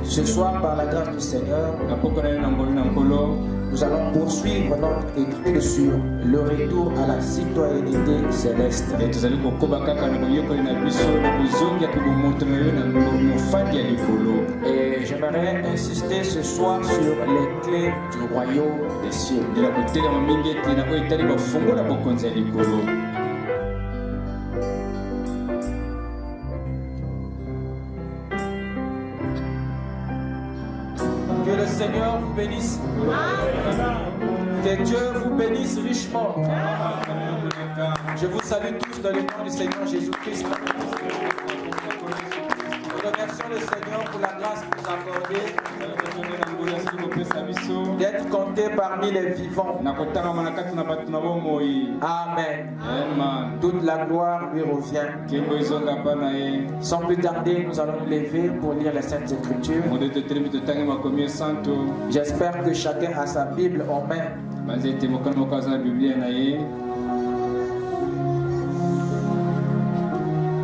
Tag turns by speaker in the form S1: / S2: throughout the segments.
S1: Ce soir, par la grâce du Seigneur, nous allons poursuivre notre étude sur le retour à la citoyenneté céleste. Et j'aimerais insister ce soir sur les clés du royaume des cieux. Que le Seigneur vous bénisse. Que Dieu vous bénisse richement. Je vous salue tous dans le nom du Seigneur Jésus-Christ. Nous remercions le Seigneur pour la grâce qu'il nous a accordée d'être compté parmi les vivants. Amen. Toute la gloire lui revient. Sans plus tarder, nous allons nous lever pour lire les Saintes Écritures. J'espère que chacun a sa Bible en main.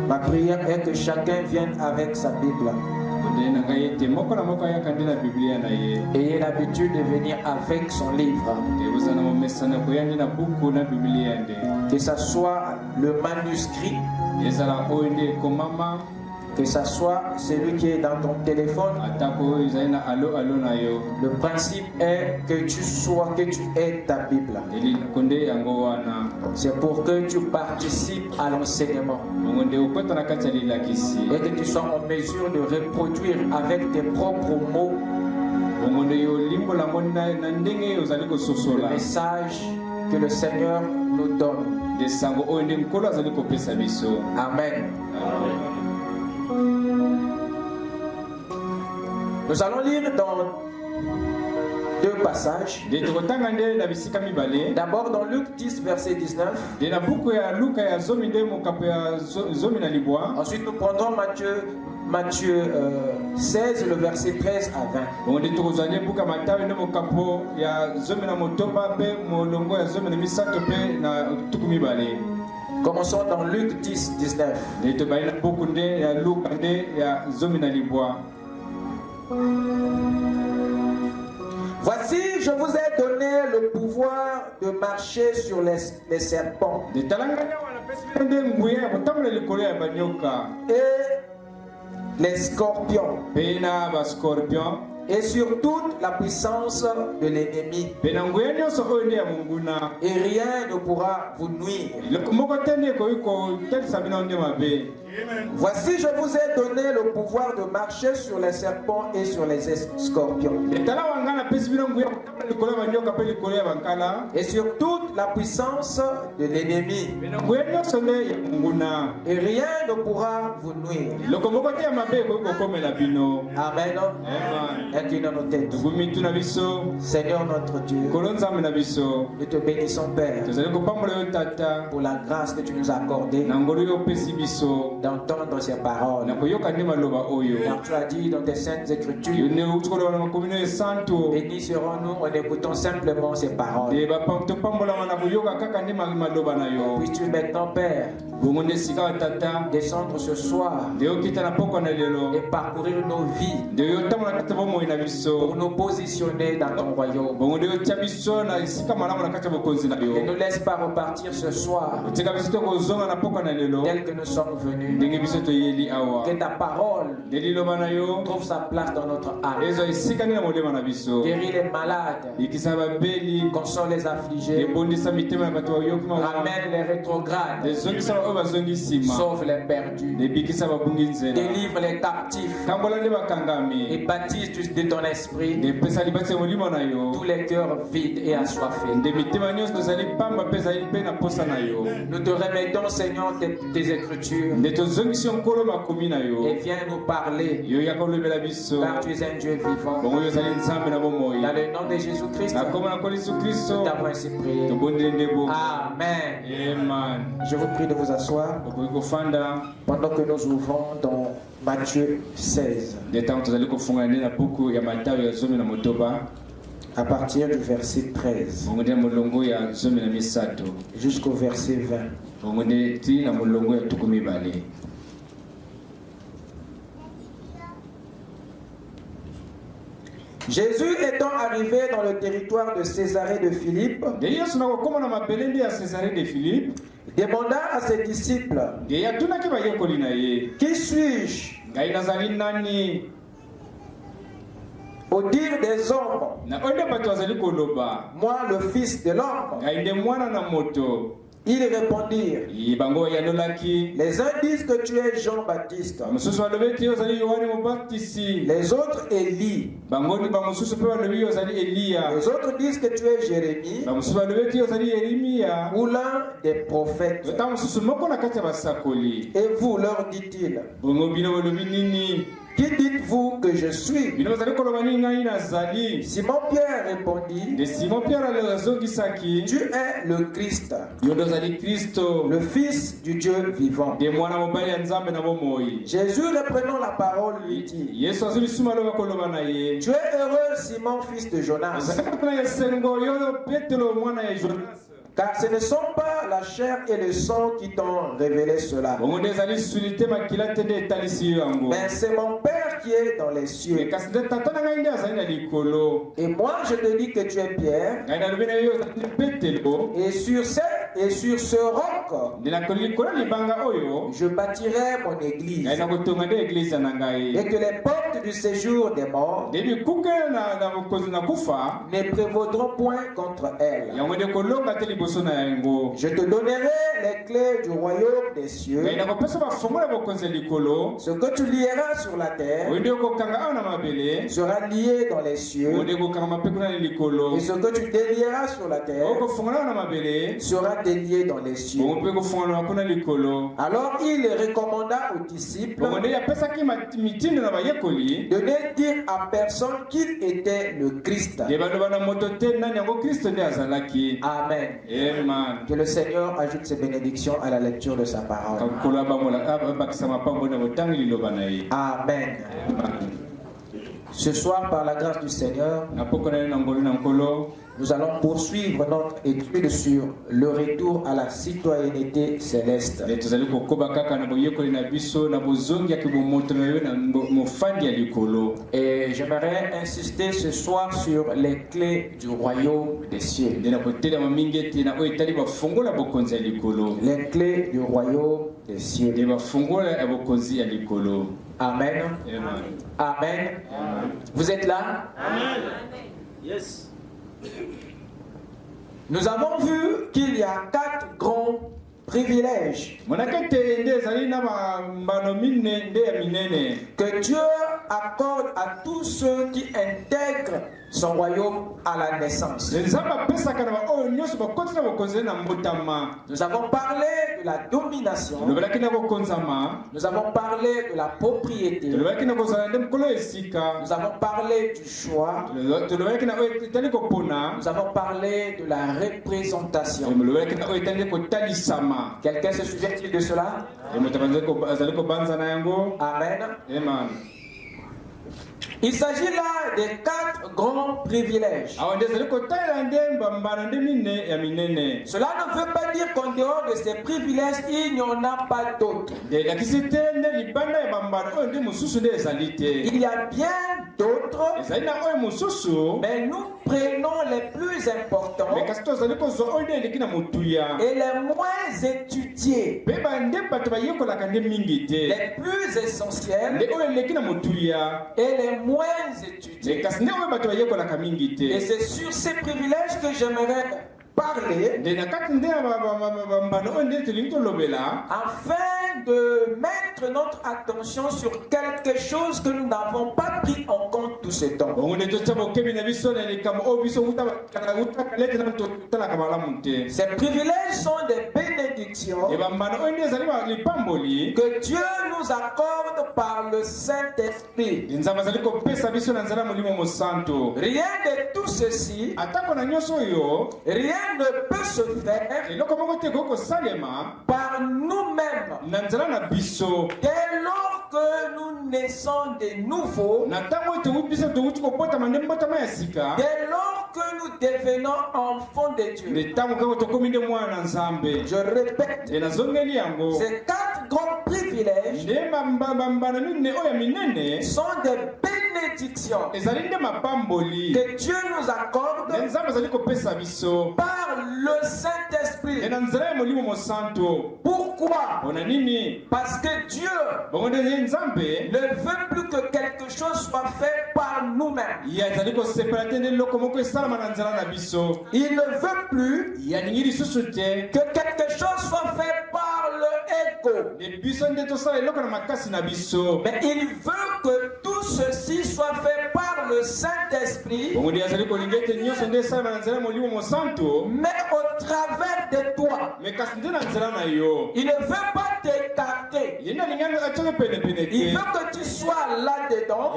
S1: Ma prière est que chacun vienne avec sa Bible. Ayez l'habitude de venir avec son livre. Que ce soit le manuscrit, que ce soit celui qui est dans ton téléphone. Le principe est que tu aies ta Bible. C'est pour que tu participes à l'enseignement et que tu sois en mesure de reproduire avec tes propres mots le message que le Seigneur nous donne. Amen. Nous allons lire dans deux passages. D'abord dans Luc 10, verset 19. Ensuite, nous prendrons Matthieu 16, le verset 13 à 20. Commençons dans Luc 10, 19. Voici, je vous ai donné le pouvoir de marcher sur les serpents et les scorpions et sur toute la puissance de l'ennemi. Et rien ne pourra vous nuire. Voici, je vous ai donné le pouvoir de marcher sur les serpents et sur les scorpions et sur toute la puissance de l'ennemi. Et rien ne pourra vous nuire. Amen. Inclinons nos têtes. Seigneur notre Dieu, nous te bénissons, Père, pour la grâce que tu nous as accordée d'entendre ces paroles. Car tu as dit dans tes saintes écritures, bénis serons-nous en écoutant simplement ces paroles. Puisses-tu maintenant, Père, descendre ce soir et parcourir nos vies pour nous positionner dans ton royaume. Ne nous laisse pas repartir ce soir tel que nous sommes venus. Que ta parole trouve sa place dans notre âme. Guéris les malades, console les affligés, ramène les rétrogrades, sauve les perdus, délivre les captifs et baptise de ton esprit tous les cœurs vides et assoiffés. Nous te remettons, Seigneur, tes écritures et viens nous parler, car tu es un Dieu vivant. Dans le nom de Jésus-Christ, nous t'avons ainsi prié. Amen. Je vous prie de vous asseoir pendant que nous ouvrons dans
S2: Matthieu 16. À partir du verset 13 jusqu'au verset 20. Jésus étant arrivé dans le territoire de Césarée de Philippe, demanda à ses disciples, qui suis-je? Au dire des hommes, moi le fils de l'homme. Ils répondirent, les uns disent que tu es Jean-Baptiste, les autres Élie, les autres disent que tu es Jérémie ou l'un des prophètes. Et vous, leur dit-il, qui dites-vous que je suis? Simon Pierre répondit, tu es le Christ, le Fils du Dieu vivant. Jésus, reprenant la parole, lui dit, tu es heureux, Simon, fils de Jonas, car ce ne sont pas la chair et le sang qui t'ont révélé cela, mais c'est mon Père qui est dans les cieux. Et moi je te dis que tu es Pierre, et sur ce roc je bâtirai mon église, et que les portes du séjour des morts ne prévaudront point contre elle. Je te donnerai les clés du royaume des cieux. Ce que tu lieras sur la terre sera lié dans les cieux, et ce que tu délieras sur la terre sera délié dans les cieux. Alors il recommanda aux disciples de ne dire à personne qu'il était le Christ. Amen. Que le Seigneur ajoute ses bénédictions à la lecture de sa parole. Amen. Ce soir, par la grâce du Seigneur, nous allons poursuivre notre étude sur le retour à la citoyenneté céleste. Et j'aimerais insister ce soir sur les clés du royaume des cieux. Les clés du royaume des cieux. Amen. Amen. Vous êtes là?
S3: Amen. Yes.
S2: Nous avons vu qu'il y a 4 grands privilèges que Dieu accorde à tous ceux qui intègrent son royaume à la naissance. Nous avons parlé de la domination. Nous avons parlé de la propriété. Nous avons parlé du choix. Nous avons parlé de la représentation. Quelqu'un se souvient-il de cela? Amen. Il s'agit là des 4 grands privilèges. Cela ne veut pas dire qu'en dehors de ces privilèges, il n'y en a pas d'autres. Il y a bien d'autres, mais nous prenons les plus importants et les moins étudiés, les plus essentiels et les moins étudiés. Et c'est sur ces privilèges que j'aimerais parler, afin de mettre notre attention sur quelque chose que nous n'avons pas pris en compte tout ce temps. Ces privilèges sont des bénédictions que Dieu nous accorde par le Saint-Esprit. Rien de tout ceci, rien ne peut se faire par nous-mêmes dès lors que nous naissons de nouveau, dès lors que nous devenons enfants de Dieu, je répète, ces 4 grands privilèges sont des bénédictions que Dieu nous accorde par le Saint-Esprit. Pourquoi? Parce que Dieu ne veut plus que quelque chose soit fait par nous-mêmes. Il ne veut plus que quelque chose soit fait par le ego. Mais il veut que tout ceci soit fait par le Saint-Esprit, mais au travers de toi. Il ne veut pas t'écarter. Il veut que tu sois là-dedans.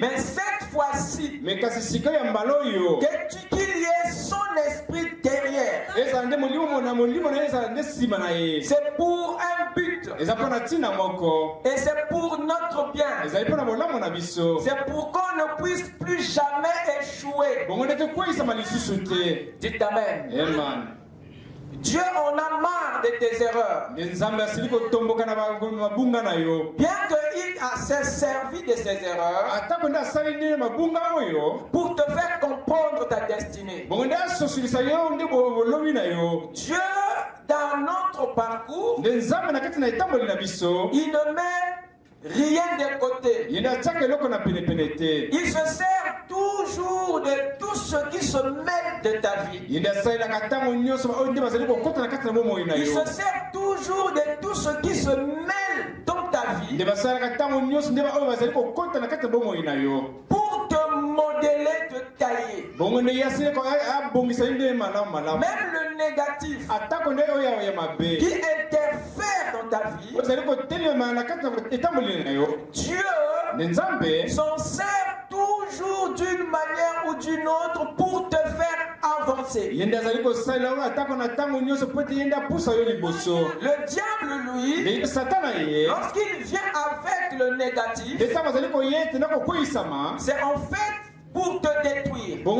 S2: Mais cette fois-ci, qu'il y ait son esprit derrière. C'est pour un but. Et c'est pour notre bien. C'est pour qu'on ne puisse plus jamais échouer. Dites Amen. Dieu en a marre de tes erreurs. Bien qu'il s'est servi de ses erreurs pour te faire comprendre ta destinée. Dieu, dans notre parcours, il ne met rien de côté. Il se sert toujours de tout ce qui se mêle de ta vie. Il se sert toujours de tout ce qui se mêle dans ta vie pour te modeler, te tailler. Même le négatif qui interfère dans ta vie, Dieu s'en sert toujours d'une manière ou d'une autre pour te faire avancer. Le diable, lui, lorsqu'il vient avec le négatif, c'est en fait pour te détruire. Mais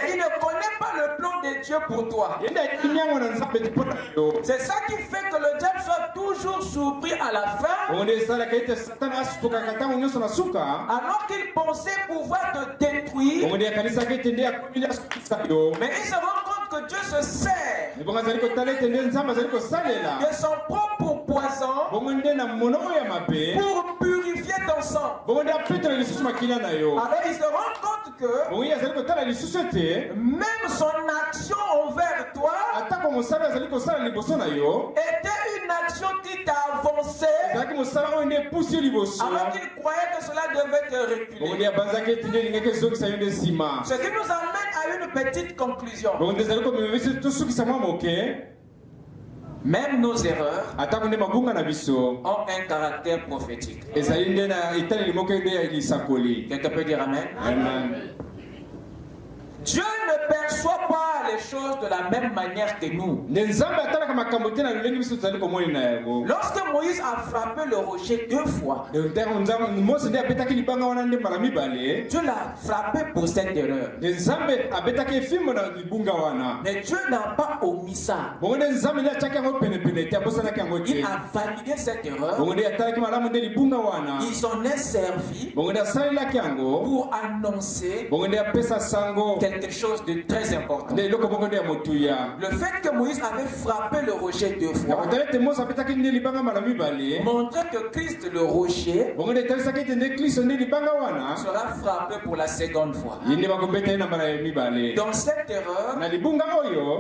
S2: il ne connaît pas le plan de Dieu pour toi. C'est ça qui fait que le diable soit toujours surpris à la fin, alors qu'il pensait pouvoir te détruire. Mais il se rend compte que Dieu se sert de son propre poison pour purifier ton sang. Alors il se rend compte que même son action envers toi était une action qui t'a avancé, alors qu'il croyait que cela devait te reculer. Ce qui nous amène à une petite conclusion. Même nos erreurs ont un caractère prophétique. Quelqu'un peut dire Amen?
S1: Amen.
S2: Dieu ne perçoit pas les choses de la même manière que nous. Lorsque Moïse a frappé le rocher 2 fois, Dieu l'a frappé pour cette erreur. Mais Dieu n'a pas omis ça. Il a validé cette erreur. Il s'en est servi pour annoncer quelque chose de très important. Le fait que Moïse avait frappé le rocher 2 fois montrait que Christ, le rocher, sera frappé pour la seconde fois. Dans cette erreur,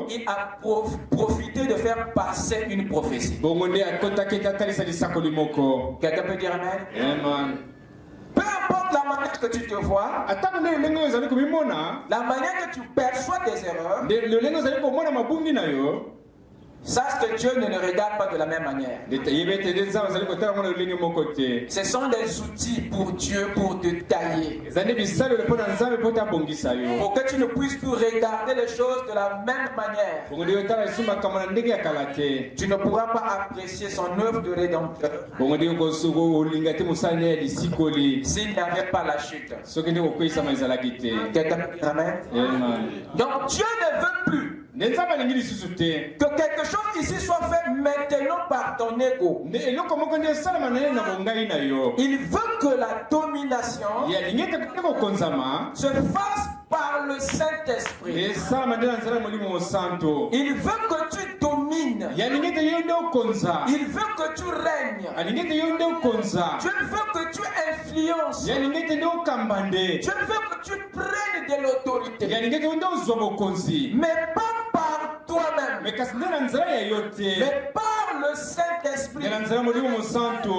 S2: il a profité de faire passer une prophétie. Quelqu'un peut dire Amen?
S1: Amen.
S2: Peu importe la manière que tu te vois, la manière que tu perçois tes erreurs, Sache que Dieu ne le regarde pas de la même manière. Ce sont des outils pour Dieu pour te tailler. Pour que tu ne puisses plus regarder les choses de la même manière. Tu ne pourras pas apprécier son œuvre de rédempteur s'il n'y avait pas la chute. Amen. Donc Dieu ne veut plus que quelque chose ici soit fait maintenant par ton ego. Il veut que la domination se fasse par le Saint-Esprit. Il veut que tu domines. Il veut que tu règnes. Dieu veut que tu influences. Dieu veut que tu prennes de l'autorité. Mais pas par toi-même. Mais par le Saint-Esprit.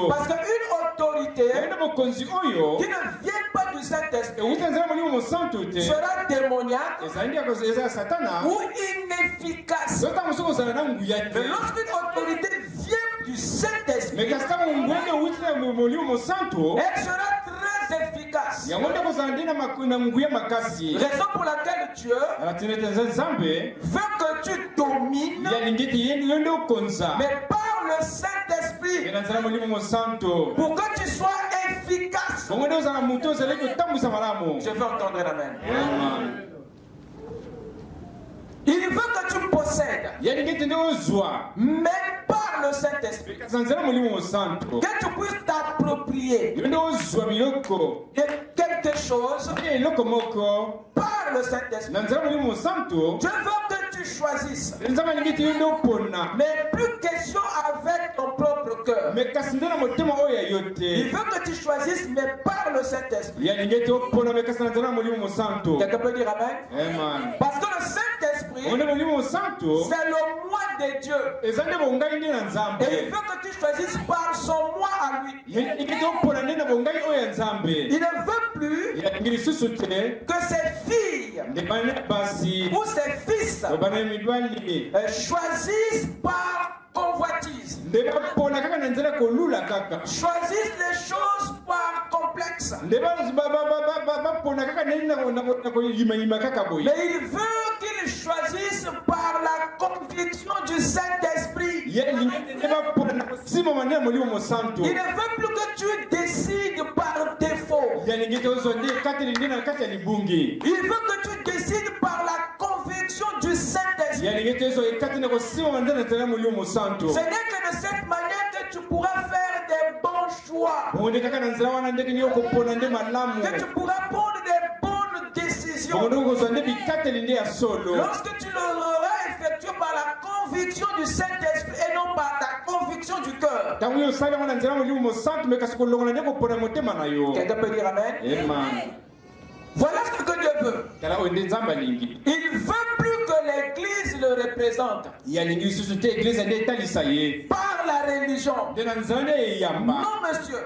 S2: Parce qu'une autorité qui ne vient pas du Saint-Esprit sera démoniaque ou inefficace. Mais lorsqu'une autorité vient du Saint-Esprit, elle sera très efficace. Raison pour laquelle Dieu veut que tu domines, mais par le Saint-Esprit, pour que tu sois efficace. Je veux entendre l'amen. Il veut que tu possèdes, mais par le Saint-Esprit, que tu puisses t'approprier de quelque chose par le Saint-Esprit. Je veux que tu choisisses, mais plus question avec ton propre cœur. Il veut que tu choisisses, mais par le Saint-Esprit. Quelqu'un peut dire amen? Parce que le Saint-Esprit, c'est le moi de Dieu. Et il veut que tu choisisses par son moi à lui. Il ne veut plus que ses filles ou ses fils choisissent par convoitise. Choisissent les choses par complexe. Mais il veut qu'ils choisissent par la conviction du Saint-Esprit. Il ne veut plus que tu décides par défaut. Il veut que tu décides par la conviction du Saint-Esprit. Ce n'est que de cette manière que tu pourras faire des bons choix. Que tu pourras prendre des bonnes décisions. Lorsque tu l'auras effectué par la conviction du Saint-Esprit et non par ta conviction du cœur. Quelqu'un peut dire amen? Voilà ce que Dieu veut. Il veut plus que l'Église le représente par la religion. Non, monsieur.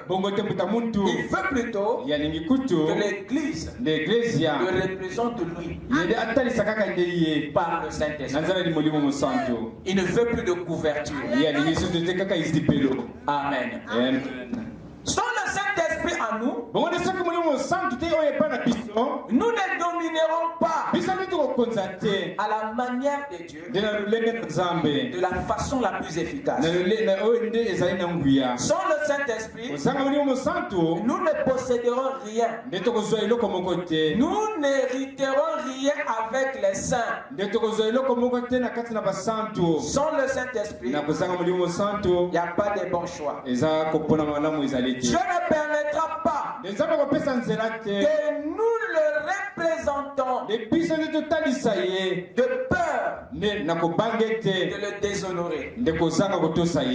S2: Il veut plutôt que l'Église le représente lui par le Saint-Esprit. Il ne veut plus de couverture. Amen. Sans le Saint-Esprit en nous, nous ne dominerons pas à la manière de Dieu, de la façon la plus efficace. Sans le Saint-Esprit, nous ne posséderons rien. Nous n'hériterons rien avec les saints. Sans le Saint-Esprit, il n'y a pas de bons choix. Dieu ne permettra pas que nous le représentons de peur de le déshonorer.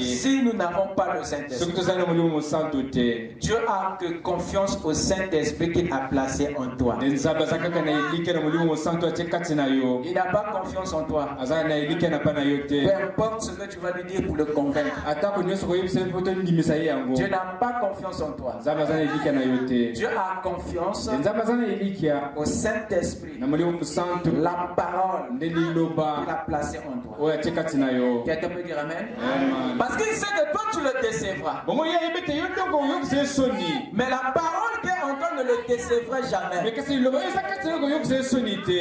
S2: Si nous n'avons pas le Saint-Esprit, Dieu a que confiance au Saint-Esprit qu'il a placé en toi. Il n'a pas confiance en toi. Peu importe ce que tu vas lui dire pour le convaincre. Dieu n'a pas confiance en toi. Dieu a confiance au Saint-Esprit Saint-Esprit, la parole qu'il a placée en toi. Quelqu'un peut dire Amen? Parce qu'il sait que toi tu le décevras. Mais la parole qui est en toi ne le décevra jamais.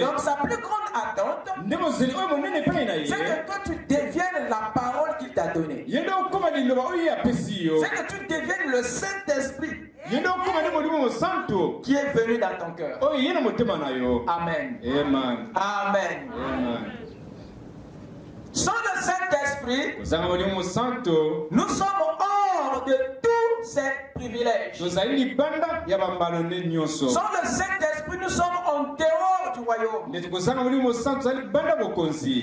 S2: Donc sa plus grande attente, c'est que toi tu deviennes la parole qu'il t'a donnée. C'est que tu deviennes le Saint-Esprit qui est venu dans ton cœur. Amen. Amen. Sans le Saint-Esprit, nous sommes hors de tous ces privilèges. Sans le Saint-Esprit, nous sommes en dehors du royaume.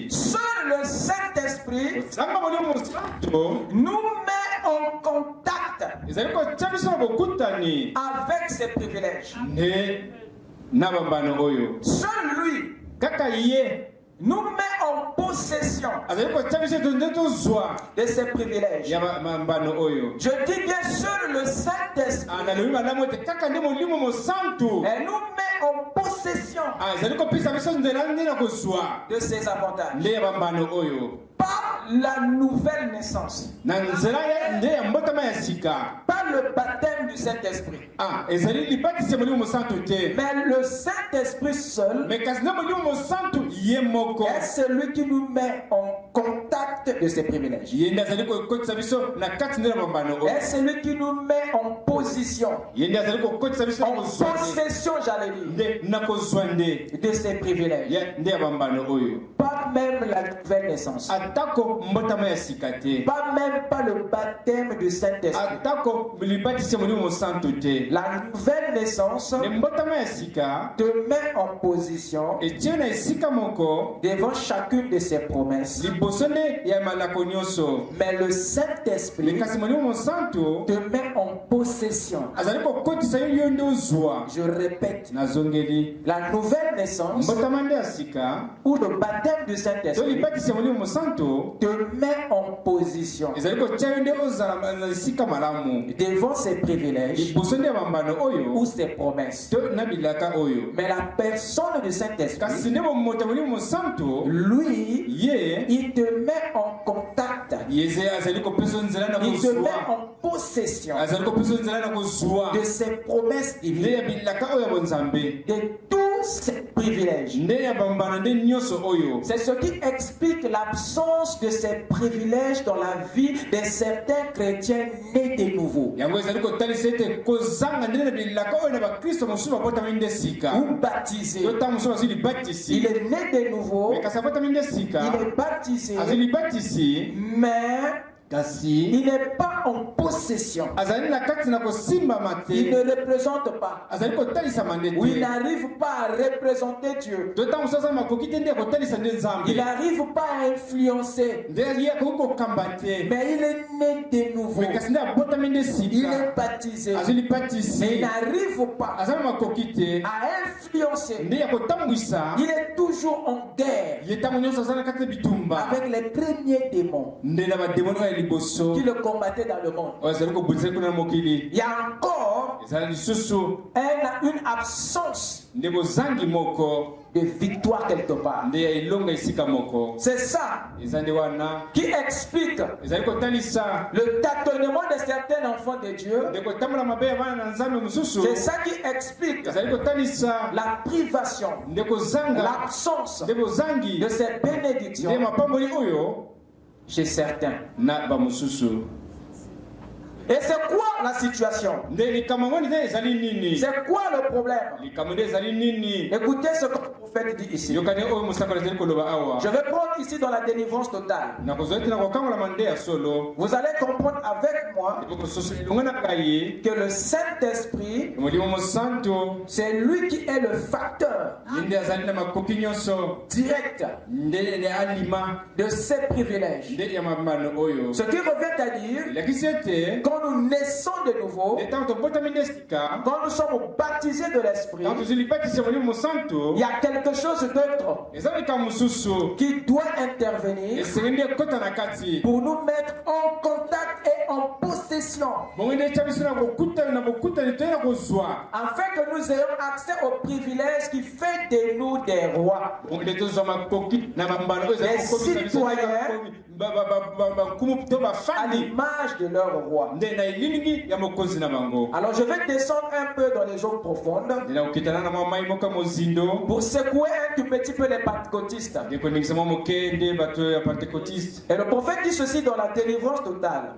S2: Seul le Saint-Esprit nous met en contact avec ses privilèges. Seul lui nous met en possession de ses privilèges. Je dis bien seul le Saint-Esprit. Elle nous met en possession de ses avantages. Par la nouvelle naissance. Par le baptême du Saint-Esprit. Mais le Saint-Esprit seul est celui qui nous met en contact de ses privilèges. Est celui qui nous met en position. En possession, j'allais dire, de ses privilèges. Pas même la nouvelle naissance. Pas même pas le baptême du Saint-Esprit. La nouvelle naissance te met en position devant chacune de ses promesses. Mais le Saint-Esprit te met en possession. Je répète, la nouvelle naissance ou le baptème du Saint-Esprit te met en position devant ses privilèges ou ses promesses. Mais la personne du Saint-Esprit, lui, il te met en contact, il te met en possession de ses promesses divines, de tous ses privilèges. C'est ce qui explique l'absence de ces privilèges dans la vie de certains chrétiens nés de nouveau ou baptisés. Il est né de nouveau, il est baptisé, mais il n'est pas en possession. Il ne représente pas. Ou il n'arrive pas à représenter Dieu. Il n'arrive pas à influencer. Mais il est né de nouveau. Il est baptisé. Mais il n'arrive pas à influencer. Il est toujours en guerre avec les premiers démons qui le combattaient dans le monde. Il y a encore une absence de victoire quelque part. C'est ça qui explique le tâtonnement de certains enfants de Dieu. C'est ça qui explique la privation, l'absence de cette bénédiction chez certains. Et c'est quoi la situation? C'est quoi le problème? Écoutez ce que le prophète dit ici. Je vais prendre ici dans la délivrance totale. Vous allez comprendre avec moi que le Saint-Esprit, c'est lui qui est le facteur direct de ses privilèges. Ce qui revient à dire, quand nous naissons de nouveau, quand nous sommes baptisés de l'Esprit, il y a quelque chose d'autre qui doit intervenir pour nous mettre en contact et en possession, afin que nous ayons accès au privilège qui fait de nous des rois, des citoyens à l'image de leur roi. Alors je vais descendre un peu dans les eaux profondes pour secouer un tout petit peu les pentecôtistes. Et le prophète dit ceci dans la délivrance totale.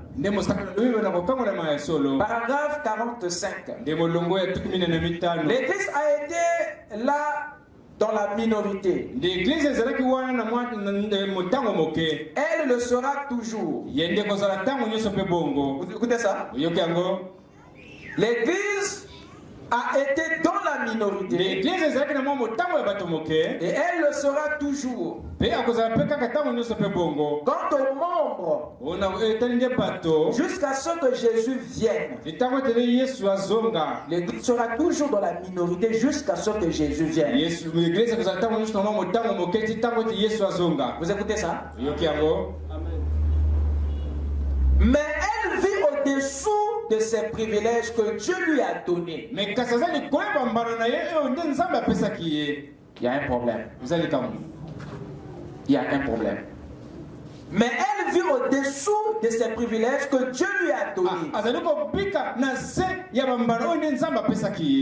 S2: Paragraphe 45. L'Église a été là dans la minorité. Elle le sera toujours. Vous écoutez ça? L'Église a été dans la minorité et elle le sera toujours. Quant aux membres, jusqu'à ce que Jésus vienne, l'Église sera toujours dans la minorité jusqu'à ce que Jésus vienne. Vous écoutez ça? Mais elle vit au-dessous de ces privilèges que Dieu lui a donnés. Il y a un problème. Il y a un problème. Mais elle vit au-dessous de ces privilèges que Dieu lui a donnés.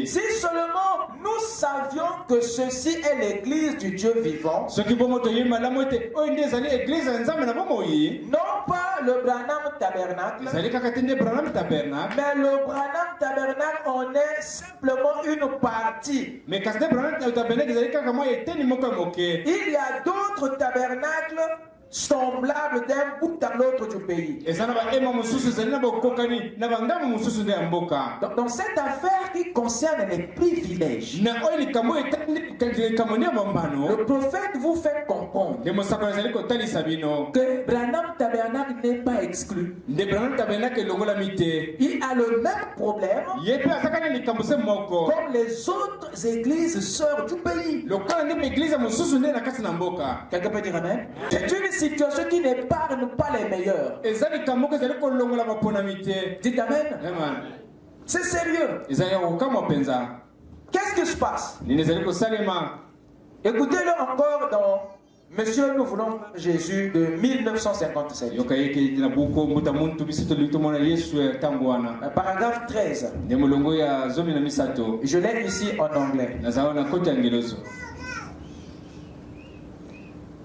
S2: Si seulement nous savions que ceci est l'église du Dieu vivant, non pas le Branham Tabernacle, mais le Branham Tabernacle en est simplement une partie. Il y a d'autres tabernacles semblables d'un bout à l'autre du pays. Dans cette affaire qui concerne les privilèges, le prophète vous fait comprendre que Branham Tabernacle n'est pas exclu. Il a le même problème comme les autres églises sœurs du pays. Quelqu'un peut dire amen? C'est une situation qui n'épargne pas les meilleurs. Dites amen. C'est sérieux. Qu'est-ce qui se passe? Écoutez-le encore dans Monsieur, nous voulons Jésus de 1957. Paragraphe 13. Je l'ai ici en anglais.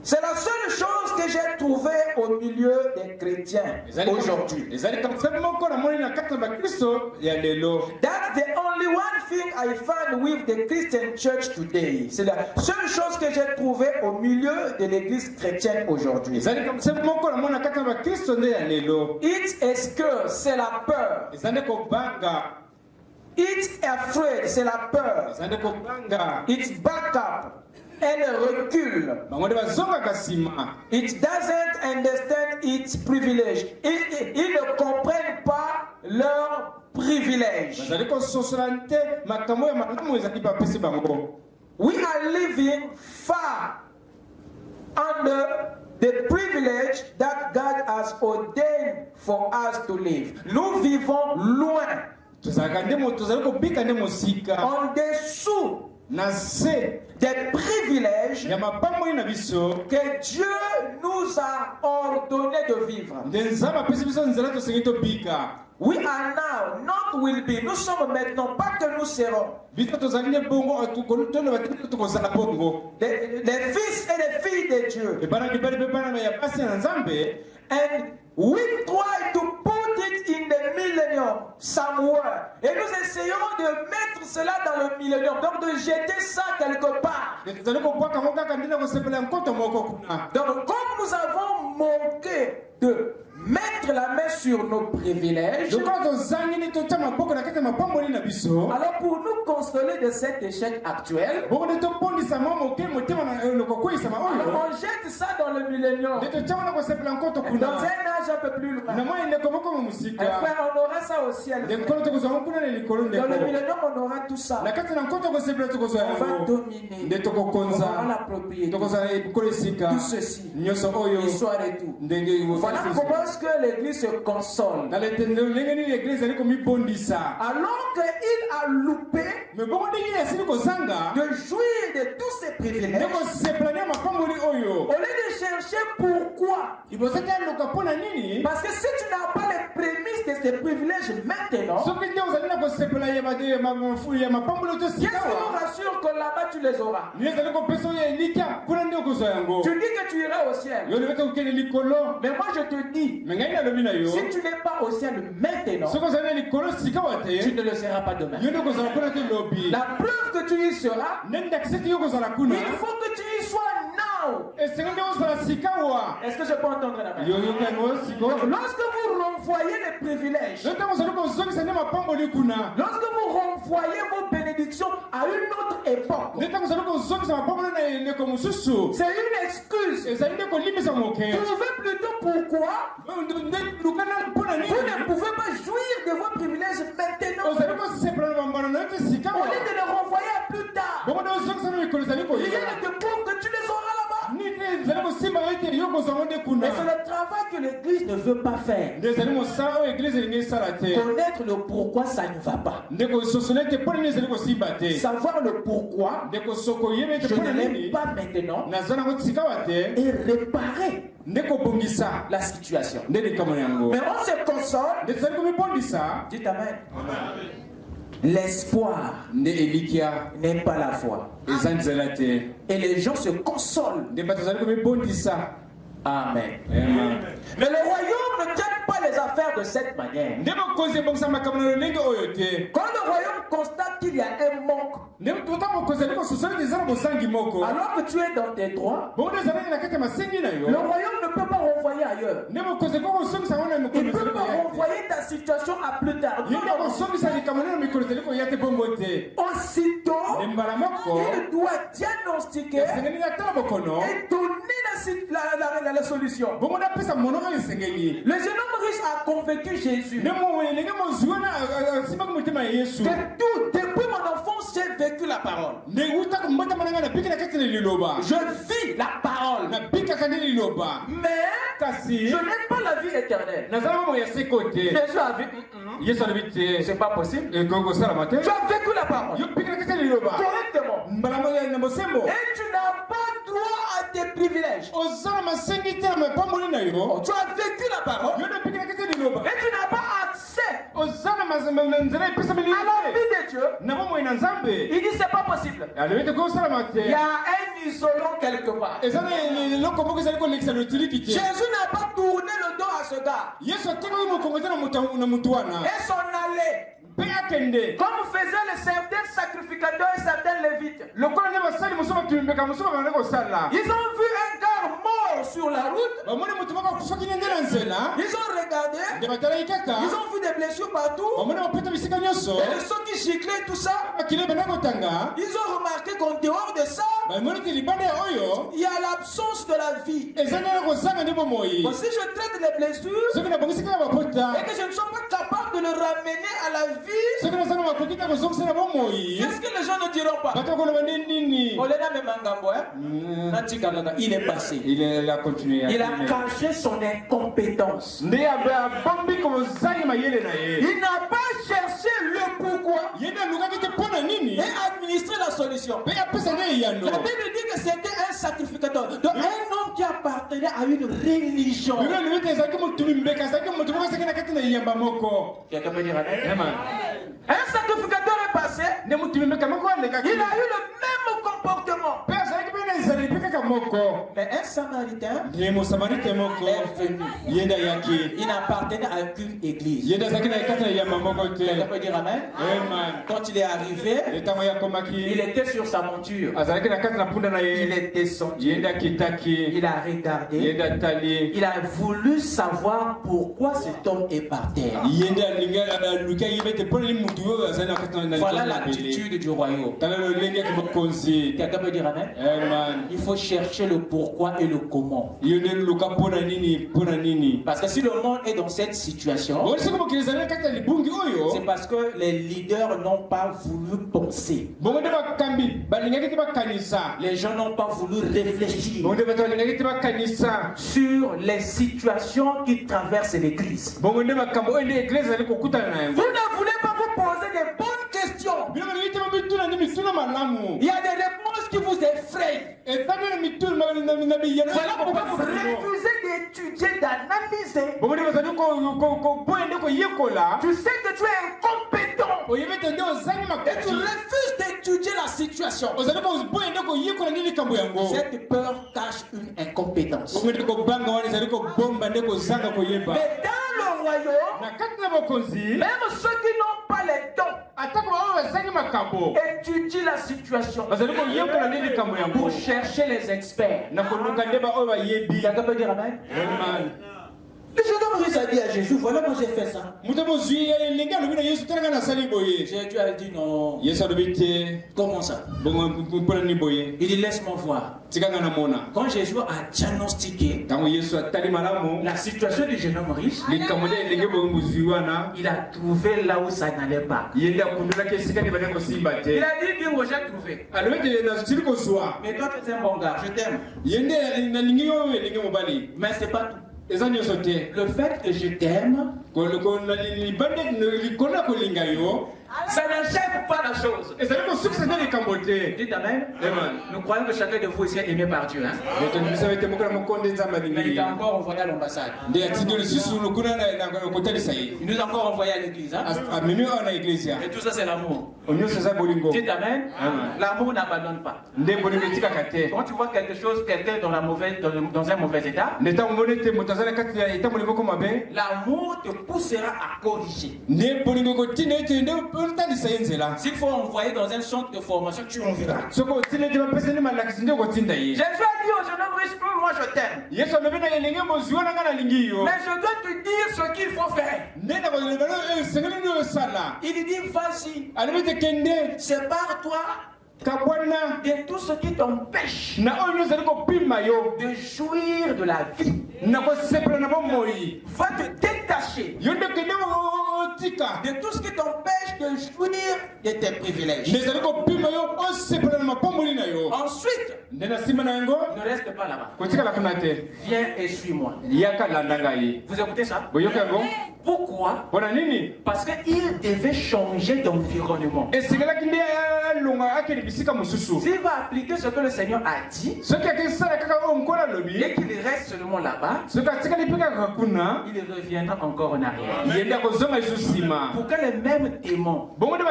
S2: C'est la seule chose que j'ai trouvée au milieu des chrétiens aujourd'hui. That's the only one thing I found with the Christian church today. C'est la seule chose que j'ai trouvée au milieu de l'église chrétienne aujourd'hui. It's que c'est la peur. It's afraid, c'est la peur. It's backup. Elle recule. It doesn't understand its privilege. Ils ne comprennent pas leurs privilèges. We are living far under the privilege that God has ordained for us to live. Nous vivons loin, en dessous des privilèges que Dieu nous a ordonné de vivre. We are now, not will be. Nous sommes maintenant, pas que nous serons. Les fils et les filles de Dieu. And we try to put it in the millennium somewhere. Et nous essayons de mettre cela dans le millennium. Donc de jeter ça quelque part. Donc comme nous avons manqué de mettre mettre la main sur nos privilèges, alors pour nous consoler de cet échec actuel, on jette ça dans le millénium, dans un âge un peu plus loin. Frère, on aura ça au ciel. Dans le millénium, on aura tout ça. On va dominer. On aura la propriété. Tout ceci. L'histoire et tout. Voilà comment est-ce que l'église se console. Alors qu'il a loupé de jouir de tous ses privilèges, au lieu de chercher pourquoi. Parce que si tu n'as pas les prémices de ces privilèges maintenant, qu'est-ce qui nous rassure que là-bas tu les auras? Tu dis que tu iras au ciel. Mais moi je te dis, si tu n'es pas au ciel maintenant, tu ne le seras pas demain. La preuve que tu y seras, il faut que tu y sois now. Est-ce que je peux entendre la main? Lorsque vous renvoyez les privilèges, lorsque vous renvoyez vos bénédictions à une autre époque, c'est une excuse. Trouvez plutôt pourquoi vous ne pouvez pas jouir de vos privilèges maintenant, au lieu de les renvoyer à plus tard. Rien ne te prouve que tu les auras là-bas. Mais c'est le travail que l'église ne veut pas faire. Connaître le pourquoi ça ne va pas. Savoir le pourquoi je ne l'aime pas maintenant et réparer la situation. Mais on se console. Dites amen. L'espoir n'est pas la foi. Et les gens se consolent. Amen. Mais le royaume ne traite pas les affaires de cette manière. Quand le royaume constate qu'il y a un manque, alors que tu es dans tes droits, le royaume ne peut pas renvoyer ailleurs. Il ne peut pas renvoyer ta situation à plus tard. Aussitôt, il doit diagnostiquer et donner la solution. Le jeune homme riche a convaincu Jésus que depuis mon enfance j'ai vécu la parole. Je vis la parole. Mais je n'ai pas la vie éternelle. Jésus a vu. C'est pas possible. Tu as vécu la parole correctement. Et tu n'as pas droit à tes privilèges. Tu as vécu la parole. Et tu n'as pas accès à la vie de Dieu. Il dit c'est pas possible. Il y a un isolant quelque part. Jésus n'a pas tourné le dos à ce gars et s'en allait. Comme faisaient les certains sacrificateurs et certains lévites. Ils ont vu un gars mort sur la route. Ils ont regardé. Ils ont vu des blessures partout. Et le sang qui giclait, tout ça. Ils ont remarqué qu'en dehors de ça, il y a l'absence de la vie. Si je traite les blessures et que je ne suis pas capable de le ramener à la vie, qu'est-ce que les gens ne diront pas? Il est passé. Il a continué. Il a caché son incompétence. Il n'a pas cherché le pourquoi et administré la solution. La Bible dit que c'était un sacrificateur, donc un homme qui appartenait à une religion. Quelqu'un peut dire amen? Un sacrificateur est passé. Il a eu le même comportement. Mais un samaritain est venu. Il n'appartenait à aucune église. Quelqu'un peut dire amen? Ton quand il est arrivé, il était sur sa monture. Il est descendu. Il a regardé. Il a voulu savoir pourquoi cet homme est par terre. Voilà l'attitude du royaume. Quelqu'un peut dire amen? Il faut chercher le pourquoi et le comment. Parce que si le monde est dans cette situation, c'est parce que les leaders n'ont pas voulu penser. Les gens n'ont pas voulu réfléchir sur les situations qui traversent l'église. Vous ne voulez pas vous poser des bonnes questions. Il y a des réponses qui vous effrayent. Voilà pourquoi vous refusez d'étudier, d'analyser. Tu sais que tu es incompétent. Et tu refuses d'étudier la situation. Cette peur cache une incompétence. Mais dans le royaume, même ceux qui n'ont pas les dons étudient la situation pour chercher les experts. Quelqu'un peut dire amen? Le jeune homme a dit à Jésus, voilà moi j'ai fait ça. Jésus a dit non. Comment ça? Il dit laisse-moi voir. Quand Jésus a diagnostiqué la situation du jeune homme riche, il a trouvé là où ça n'allait pas. Il a dit bingo, j'ai trouvé. Mais toi tu es un bon gars, je t'aime. Mais c'est pas tout. Le fait que je t'aime, ça n'achève pas la chose. Dites amen. Nous croyons que chacun de vous ici est aimé par Dieu. Hein? Mais il t'a encore envoyé à l'ambassade. Il nous a encore envoyé à l'église. Hein? Et tout ça c'est l'amour. Dites amen. L'amour n'abandonne pas. Quand tu vois quelque chose, quelqu'un dans un mauvais état, l'amour te poussera à corriger. S'il faut envoyer dans un centre de formation, tu enverras. Jésus a dit au jeune homme riche, moi je t'aime. Mais je dois te dire ce qu'il faut faire. Il dit vas-y, sépare-toi de tout ce qui t'empêche de jouir de la vie. Va te détacher de tout ce qui t'empêche de jouir de tes privilèges. Ensuite, ne reste pas là-bas. Viens et suis-moi. Vous écoutez ça? Pourquoi? Parce qu'il devait changer d'environnement. S'il va appliquer ce que le Seigneur a dit et qu'il reste seulement là-bas, il reviendra encore en arrière. Pour que les mêmes démons que tu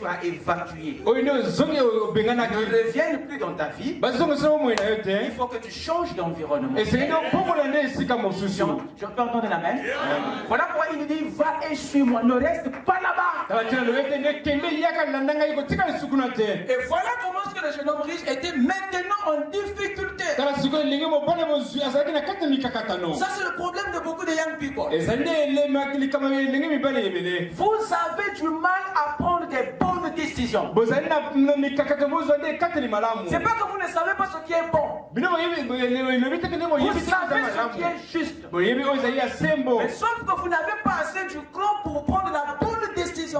S2: as évacués ne reviennent plus dans ta vie, il faut que tu changes d'environnement. Je peux entendre la main? Voilà pourquoi il dit va et suis-moi, ne reste pas là-bas. Et voilà comment ce que le jeune homme riche était maintenant en difficulté. Ça c'est le problème de beaucoup de young people. Vous avez du mal à prendre des bonnes décisions. C'est pas que vous ne savez pas ce qui est bon. Vous savez ce qui est juste. Mais sauf que vous n'avez pas assez du cran pour prendre la bonne décision.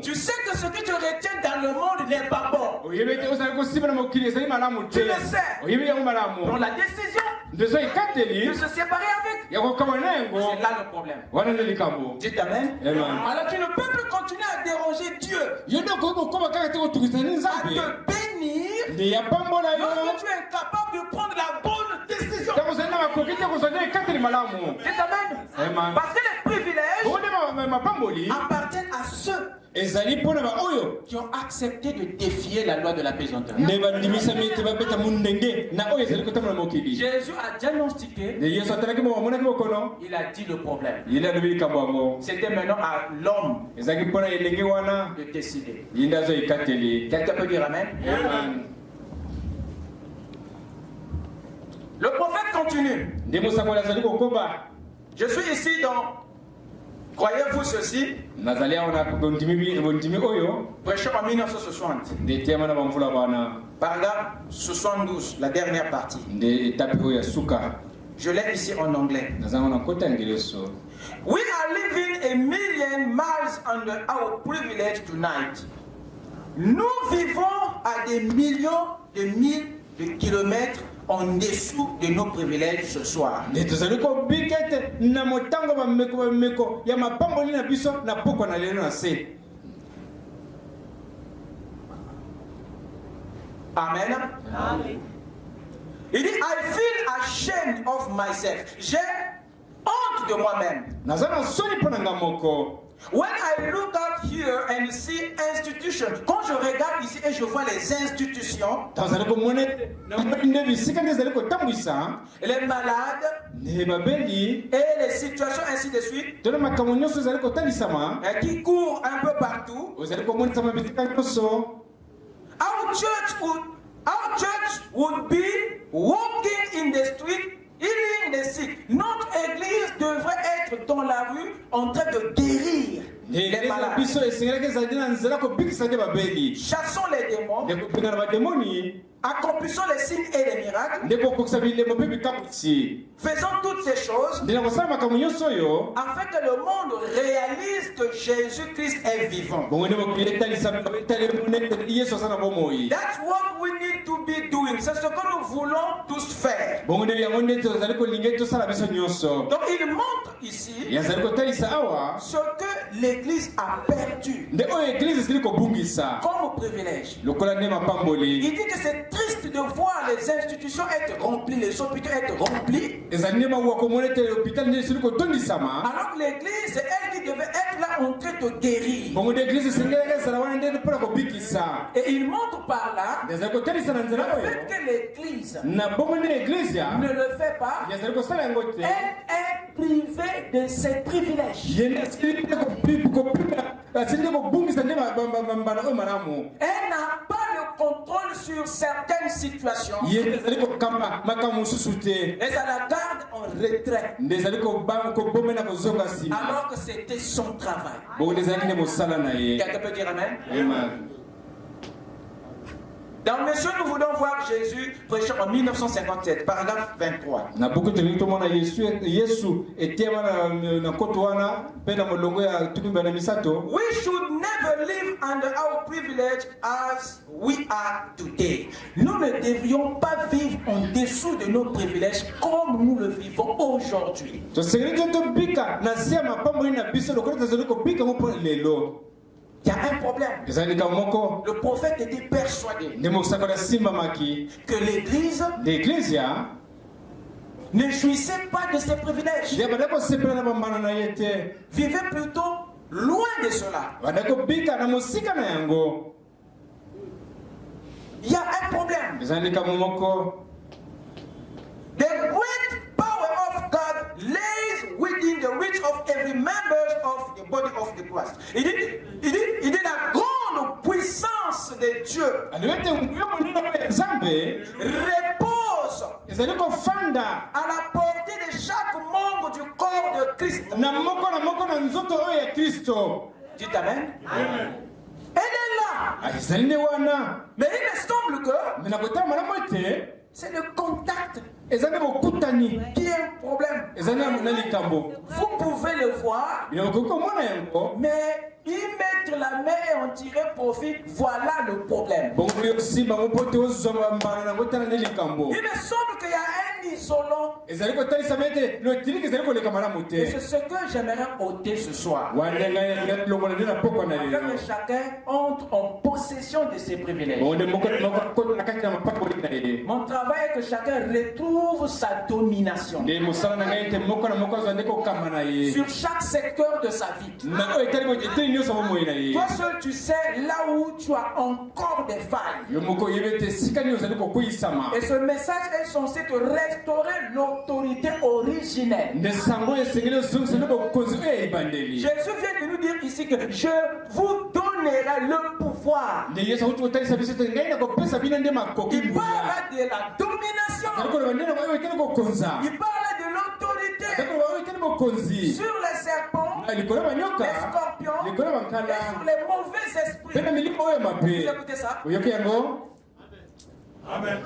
S2: Tu sais que ce que tu retiens dans le monde n'est pas bon. Tu le sais. Donc la décision de se séparer avec, c'est là le problème. Dites amen. Alors tu ne peux plus continuer à déranger Dieu, à te bénir, lorsque tu es incapable de prendre la bonne décision. Dites amen. Parce que les privilèges appartiennent à ceux qui ont accepté de défier la loi de la pesanteur. Jésus a diagnostiqué, il a dit le problème. C'était maintenant à l'homme de décider. Quelqu'un peut dire amen? Le prophète continue. Je suis ici dans... Croyez-vous ceci? Prêché en 1960. Paragraphe 72, la dernière partie. Je l'ai ici en anglais. We are living a million miles under our privilege tonight. Nous vivons à des millions de milles de kilomètres en dessous de nos privilèges ce soir. Amen. Amen. Il dit, I feel ashamed of myself. J'ai honte de moi-même. When I look out here and see institutions, quand je regarde ici et je vois les institutions, les malades et les situations ainsi de suite, qui courent un peu partout, our church would be walking in the street, healing the sick. Notre église devrait être dans la rue en train de guérir les malades. Chassons les démons, accomplissons les signes et les miracles, faisons toutes ces choses afin que le monde réalise que Jésus-Christ est vivant. That's what we need to be doing. C'est ce que nous voulons tous faire. Donc il montre ici ce que l'Église a perdu comme privilège. Il dit que c'est triste de voir les institutions être remplies, les hôpitaux être remplis, alors que l'Église, c'est elle qui devait être là en train de guérir. Et il montre par là le fait que l'Église ne le fait pas, elle est privée de ses privilèges. Elle n'a pas le contrôle sur certaines situations et ça la garde en retrait alors que c'était son travail. Quelqu'un peut dire amen? Amen. Dans Messieurs, nous voulons voir Jésus prêcher en 1957, paragraphe 23. We should never live under our privilege as we are today. Nous ne devrions pas vivre en dessous de nos privilèges comme nous le vivons aujourd'hui. Il y a un problème. Le prophète était persuadé que l'Église ne jouissait pas de ses privilèges. Vivait plutôt loin de cela. Il y a un problème. The great power of God lays within the reach of every member of the body of the Christ. Il dit la grande puissance de Dieu repose à la portée de chaque membre du corps de Christ. Dites amen. Amen. Elle est là. Mais il me semble que c'est le contact qui est un problème. Vous pouvez le voir, mais y mettre la main et en tirer profit, voilà le problème. Il me semble qu'il y a un isolant. Et c'est ce que j'aimerais ôter ce soir. Afin que chacun entre en possession de ses privilèges. Mon travail est que chacun retrouve sa domination sur chaque secteur de sa vie. Toi seul, tu sais là où tu as encore des failles. Et ce message est censé te restaurer l'autorité originelle. Jésus vient de nous dire ici que je vous donnerai le pouvoir. Il parle de la domination. Il parle de l'autorité sur les serpents, les scorpions et sur les mauvais esprits. Vous écoutez ça? Amen.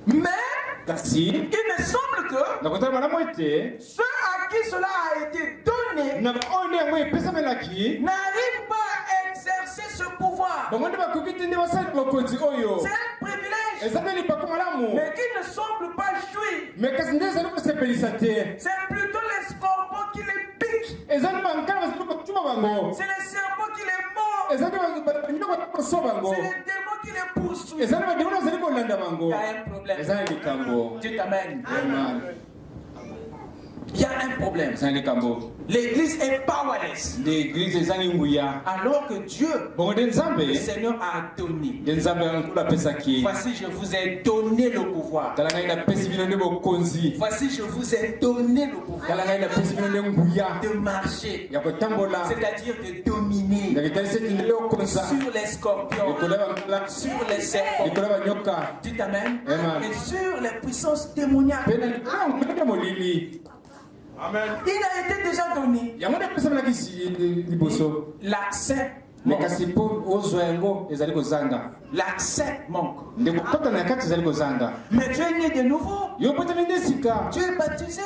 S2: Mais il me semble que ceux à qui cela a été donné n'arrivent pas à exercer ce pouvoir. C'est un privilège, mais qui ne semble pas jouir. C'est plutôt les scorpions qui les piquent. C'est les serpents qui les mordent. C'est les démons qui les poursuivent. Il y a un problème. Dieu t'amène. Il y a un problème. L'église est powerless. Alors que Dieu, le Seigneur, a donné. Voici, je vous ai donné le pouvoir. Voici, je vous ai donné le pouvoir de marcher, c'est-à-dire de dominer sur les scorpions, sur les serpents. Dites amen. Et sur les puissances démoniaques. Amen. Il a été déjà donné l'accès. L'accès manque. Mais tu es né de nouveau. Tu es baptisé.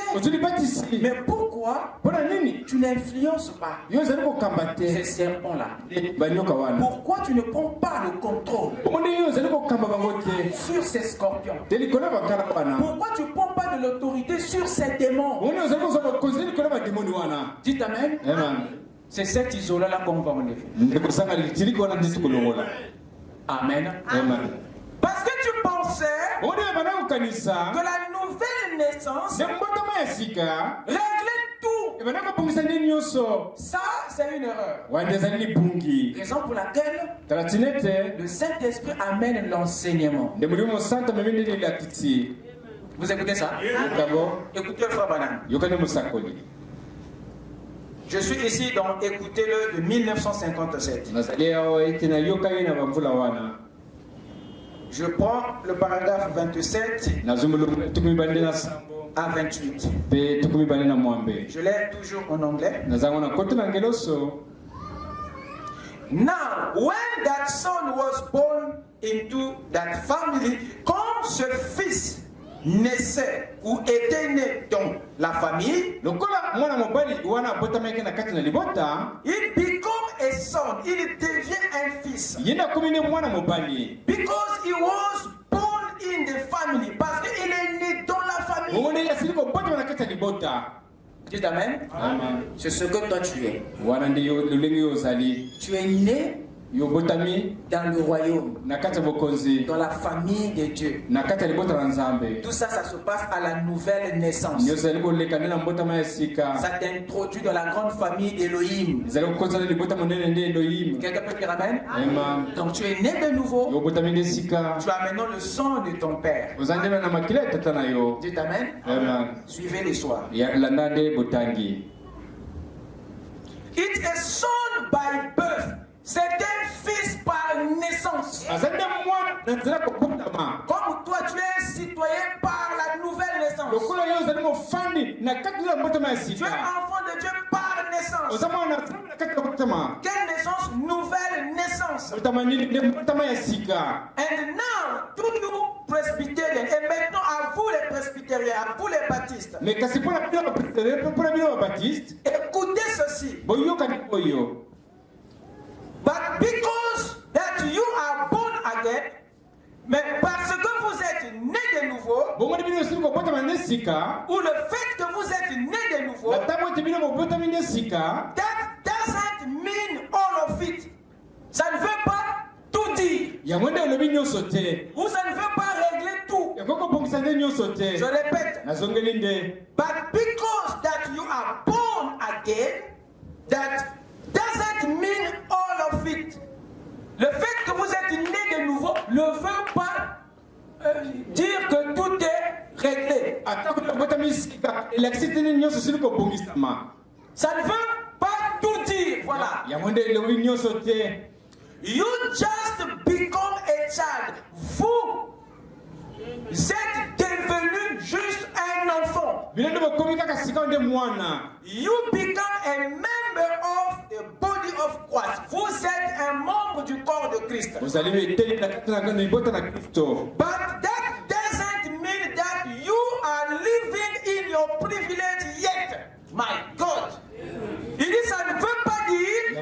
S2: Mais pourquoi tu n'influences pas ces serpents-là? Pourquoi tu ne prends pas le contrôle sur ces scorpions? Pourquoi tu ne prends pas de l'autorité sur ces démons? Dites amen. C'est cet isolant-là qu'on va enlever. Amen. Parce que tu pensais que la nouvelle naissance réglait tout. Ça, c'est une erreur. Raison pour laquelle le Saint-Esprit amène l'enseignement. Vous écoutez ça? Écoutez le frère Banane. Je suis ici donc écoutez-le de 1957. Je prends le paragraphe 27 à 28. Je l'ai toujours en anglais. Now, when that son was born into that family, quand ce fils naissait ou était né dans la famille, il become a son, il devient un fils. Because he was born in the family, parce qu'il est né dans la famille. Dites amen. C'est ce que toi tu es. Tu es né dans le royaume, dans la famille de Dieu. Tout ça, ça se passe à la nouvelle naissance. Ça t'introduit dans la grande famille d'Élohim. Quelqu'un peut dire amen? Donc tu es né de nouveau. Tu as maintenant le sang de ton père. Dites amen. Suivez l'histoire. It's a son by birth. C'est un fils par naissance. Comme toi, tu es citoyen par la nouvelle naissance. Tu es enfant de Dieu par naissance. Quelle naissance? Nouvelle naissance. And now, to you presbyterians, et maintenant à vous les presbytériens, à vous les baptistes, écoutez ceci. But because that you are born again, mais parce que vous êtes né de nouveau, nouveau, ou le fait que vous êtes né de nouveau, that doesn't mean all of it. Ça ne veut pas tout dire. Ou ça ne veut pas régler tout. Je répète. But because that you are born again, that doesn't mean all of it. Le fait que vous êtes né de nouveau ne veut pas dire que tout est réglé. Ça ne veut pas tout dire. Voilà. You just become a child. Vous êtes devenu juste un enfant. You become a member of the body of Christ. Vous êtes un membre du corps de Christ. But that doesn't mean that you are living in your privilege yet. My God. Il dit ça ne veut pas dire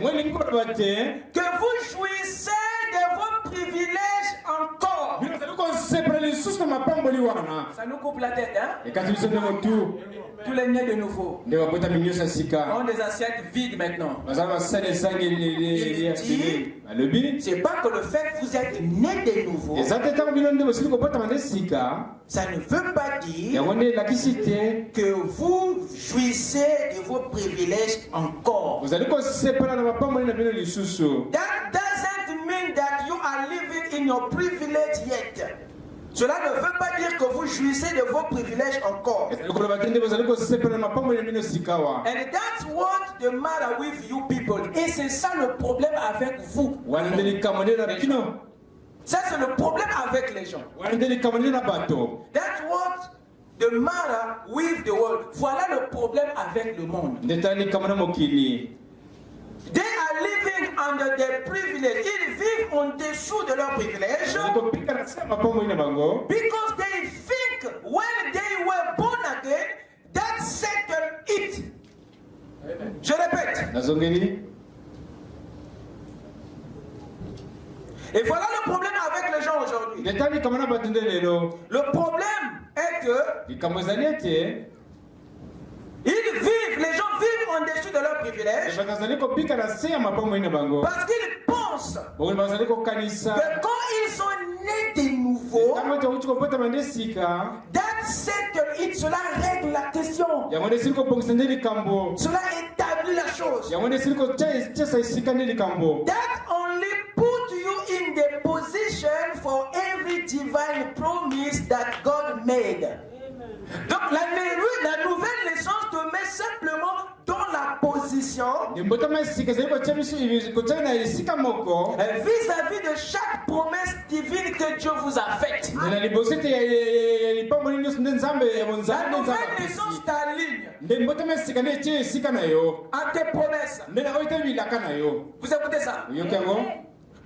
S2: que vous jouissez de vos privilèges encore. Ça nous coupe la tête, hein? Tous les nés de nouveau ont des assiettes vides maintenant. Il dit, c'est pas que le fait que vous êtes né de nouveau, ça ne veut pas dire que vous jouissez de vos privilèges encore. That doesn't mean that you are living in your privilege yet. Cela ne veut pas dire que vous jouissez de vos privilèges encore. And that's what the matter with you people. Et c'est ça le problème avec vous. Ça c'est le problème avec les gens. That's what the matter with the world. Voilà le problème avec le monde. They are living under their privilege. Ils vivent en dessous de leurs privilèges. Because they think when they were born again, that settled it. Je répète. Et voilà le problème avec les gens aujourd'hui. Le problème est que ils vivent, les gens vivent en dessous de leurs privilèges parce qu'ils pensent que quand ils sont nés de nouveau, that settle it, cela règle la question. Cela établit la chose. That only put you in the position for every divine promise that God made. Donc la nouvelle naissance te met simplement dans la position vis-à-vis de chaque promesse divine que Dieu vous a faite. La nouvelle naissance t'aligne à tes promesses. Vous écoutez ça?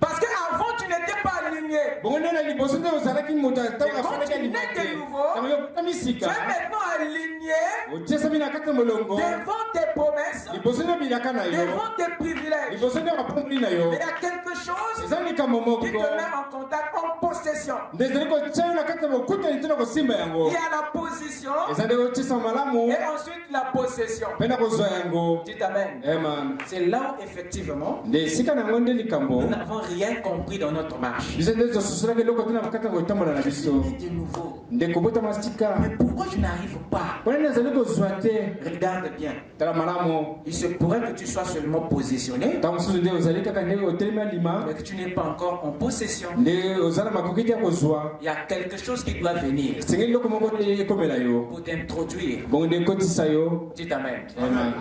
S2: Parce qu'avant tu n'étais pas aligné. Et quand tu nais de nouveau, tu es maintenant aligné devant tes promesses, devant tes privilèges. Mais il y a quelque chose qui te met en contact, en possession. Il y a la position et ensuite la possession. Dites Amen. C'est là où effectivement nous n'avons rien compris dans notre marche. De nouveau. Mais pourquoi je n'arrive pas? Regarde bien. Il se pourrait que tu sois seulement positionné, mais que tu n'es pas encore en possession. Il y a quelque chose qui doit venir pour t'introduire. Dites Amen. Amen.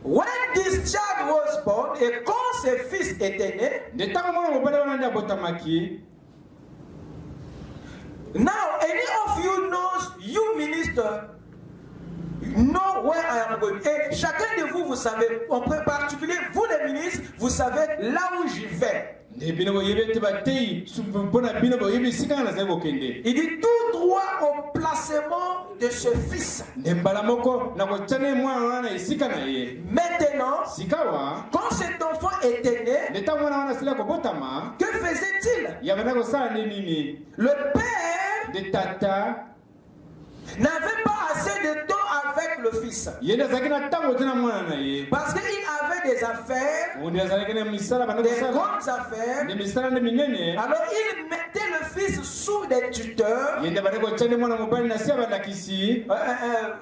S2: When this child was born, et quand ce fils était né, now any of you knows, you minister, know where I am going. Et chacun de vous, vous savez, en particulier vous les ministres, vous savez là où j'y vais. Il dit tout droit croit au placement de ce fils.
S1: Maintenant,
S2: quand cet enfant était né, que faisait-il? Le père n'avait pas assez de temps avec le fils. Parce qu'il avait des affaires, des grandes affaires. Alors il mettait le fils sous des tuteurs,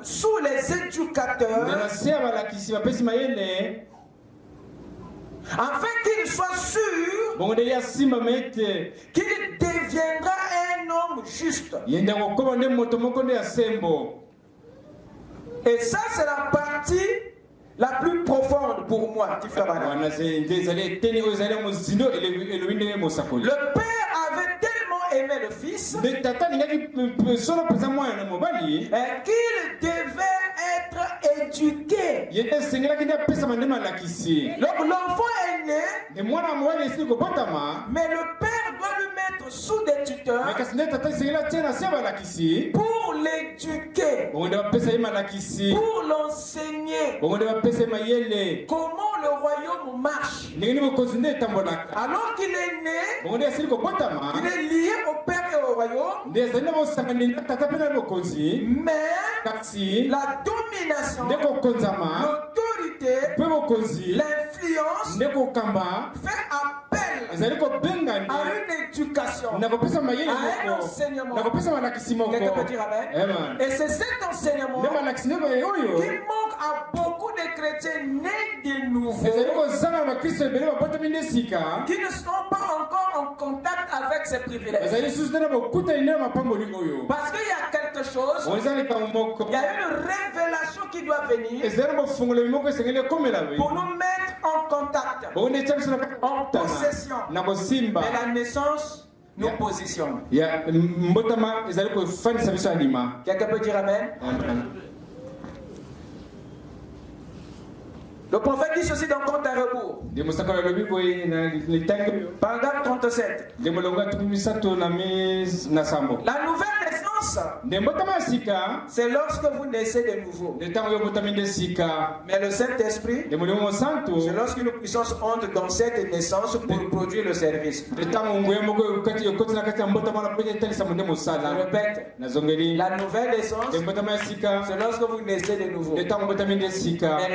S2: sous les éducateurs, afin qu'il soit sûr qu'il deviendra un homme juste. Et ça, c'est la partie la plus profonde pour moi. Le père avait tellement aimé le fils qu'il devait être éduqué. Donc l'enfant est né, mais le père doit le mettre sous des tuteurs pour l'éduquer, pour l'enseigner comment le royaume marche. Alors qu'il est né, il est lié au père et au royaume, mais la domination, l'autorité, l'influence fait appel à une éducation, à un enseignement. Quelqu'un peut dire amen. Et c'est cet enseignement qui manque à beaucoup de chrétiens nés de nouveau, qui ne sont pas encore en contact avec ces privilèges. Parce qu'il y a quelque chose, il y a une révélation qui doit venir pour nous mettre en contact, en possession. Et la naissance nous positionne. Quelqu'un peut dire amen? Le prophète dit ceci dans Compte à rebours. Paragraphe 37. La nouvelle naissance, c'est lorsque vous naissez de nouveau. Mais le Saint-Esprit, c'est lorsqu'une puissance entre dans cette naissance pour produire le service. Je répète, la nouvelle naissance, c'est lorsque vous naissez de nouveau. Mais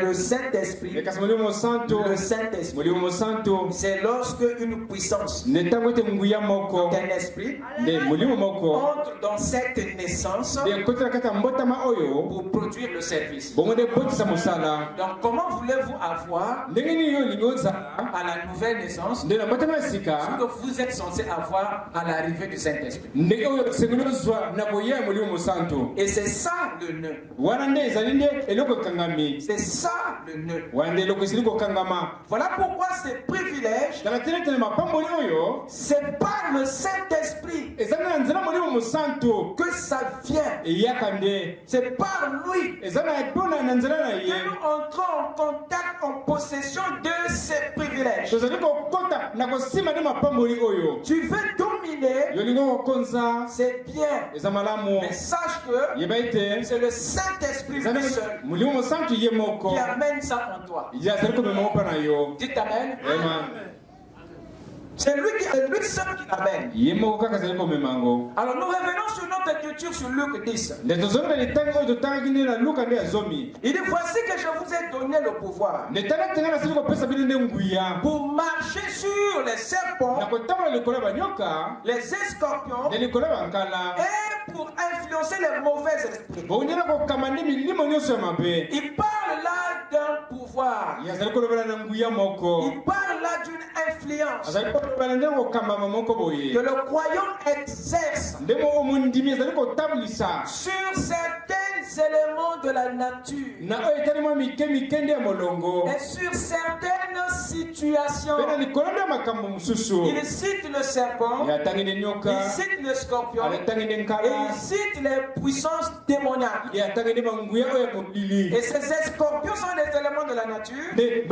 S2: le Saint-Esprit, le Saint-Esprit, c'est lorsque une puissance, un esprit, entre dans cette naissance pour produire le service. Donc comment voulez-vous avoir à la nouvelle naissance ce que vous êtes censé avoir à l'arrivée du Saint-Esprit? Et c'est ça le nœud. C'est ça le nœud. Voilà pourquoi ces privilèges, c'est par le Saint-Esprit que ça vient. C'est par lui que nous entrons en contact, en possession de ces privilèges. Tu veux dominer, c'est bien, mais sache que c'est le Saint-Esprit lui seul qui amène ça en toi. Dites amen. C'est lui seul qui l'amène. Alors nous revenons sur notre écriture sur Luc 10. Il dit voici que je vous ai donné le pouvoir pour marcher sur les serpents, les escorpions et pour influencer les mauvais esprits. Il parle là d'un pouvoir. Il parle là d'une influence que le croyant exerce sur certains éléments de la nature et sur certaines situations. Il cite le serpent, il cite le scorpion et il cite les puissances démoniaques. Et ces scorpions sont des éléments de la nature et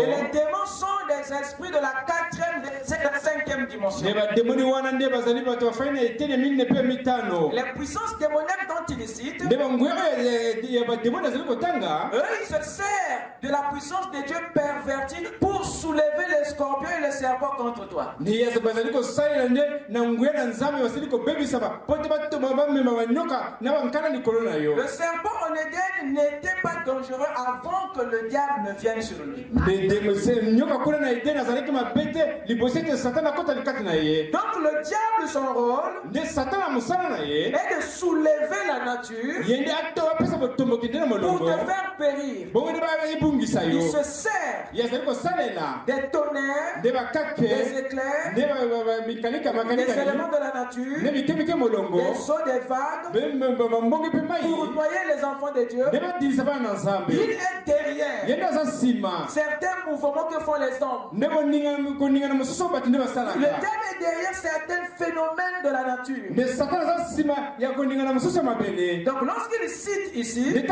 S2: les démons sont des esprits de la 4e et de la 5e dimension. Les puissances démoniaques dont il cite, eux, ils se servent de la puissance de Dieu pervertie pour soulever les scorpions et les serpents contre toi. Le serpent en Éden n'était pas dangereux avant que le diable ne vienne sur lui. Donc le diable, son rôle est de soulever la nature pour te faire périr. Il se sert des tonnerres, des éclairs, des éléments de la nature, des sauts, des vagues, pour noyer les enfants de Dieu. Il est derrière certains mouvements que font les hommes. Le diable est derrière certains phénomènes de la nature. Donc lorsqu'il cite ici, il cite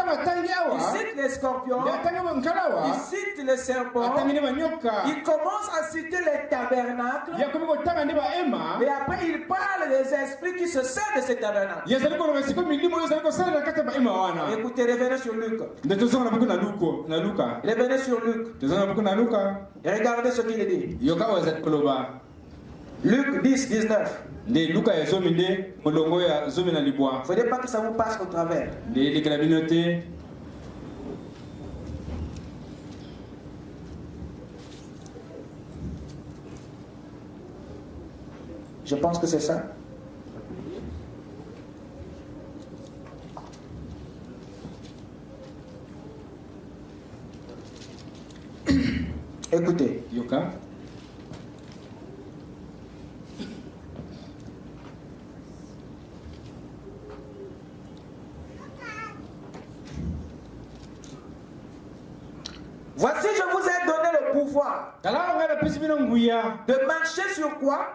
S2: les scorpions, il cite les serpents, il commence à citer les tabernacles, et après il parle des esprits qui se servent de ces tabernacles. Écoutez, revenez sur Luc. Revenez sur Luc. Et regardez ce qu'il dit. Luc 10, 19. Il ne faudrait pas que ça vous passe au travers. Je pense que c'est ça. Écoutez. Yoka. Voici, je vous ai donné le pouvoir de marcher sur quoi?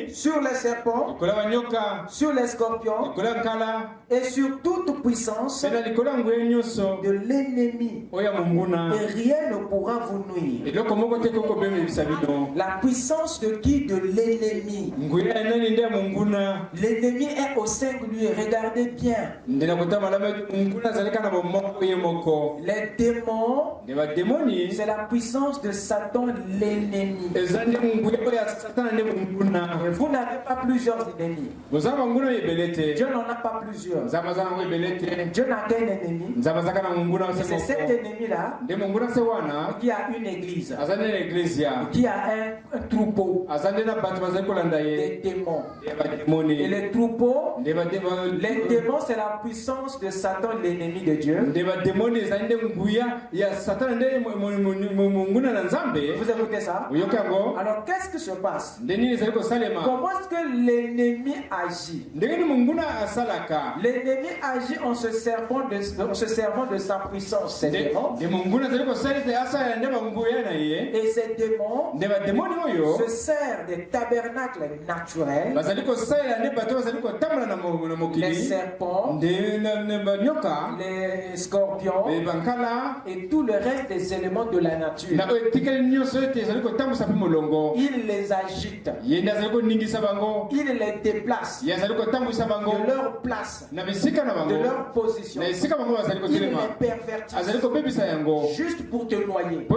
S2: Sur les serpents, sur les scorpions et sur toute puissance de l'ennemi. Et rien ne pourra vous nuire. La puissance de qui? De l'ennemi. L'ennemi est au singulier. Regardez bien. Les démons, c'est la puissance de Satan, l'ennemi. Vous n'avez pas plusieurs ennemis. Dieu n'en a pas plusieurs. Dieu n'a qu'un ennemi. Et c'est cet ennemi-là qui a une église, qui a un troupeau, des démons. Et les troupeaux, les démons, c'est la puissance de Satan, l'ennemi de Dieu. Vous écoutez ça? Alors qu'est-ce qui se passe? Comment est-ce que l'ennemi agit? L'ennemi agit en se servant de sa puissance. Ces démons. Et ces démons se servent des tabernacles naturels, les serpents, les scorpions et tout le reste des éléments de la nature. Il les agite, il les déplace de leur place, de leur position. Il les pervertit juste pour te noyer.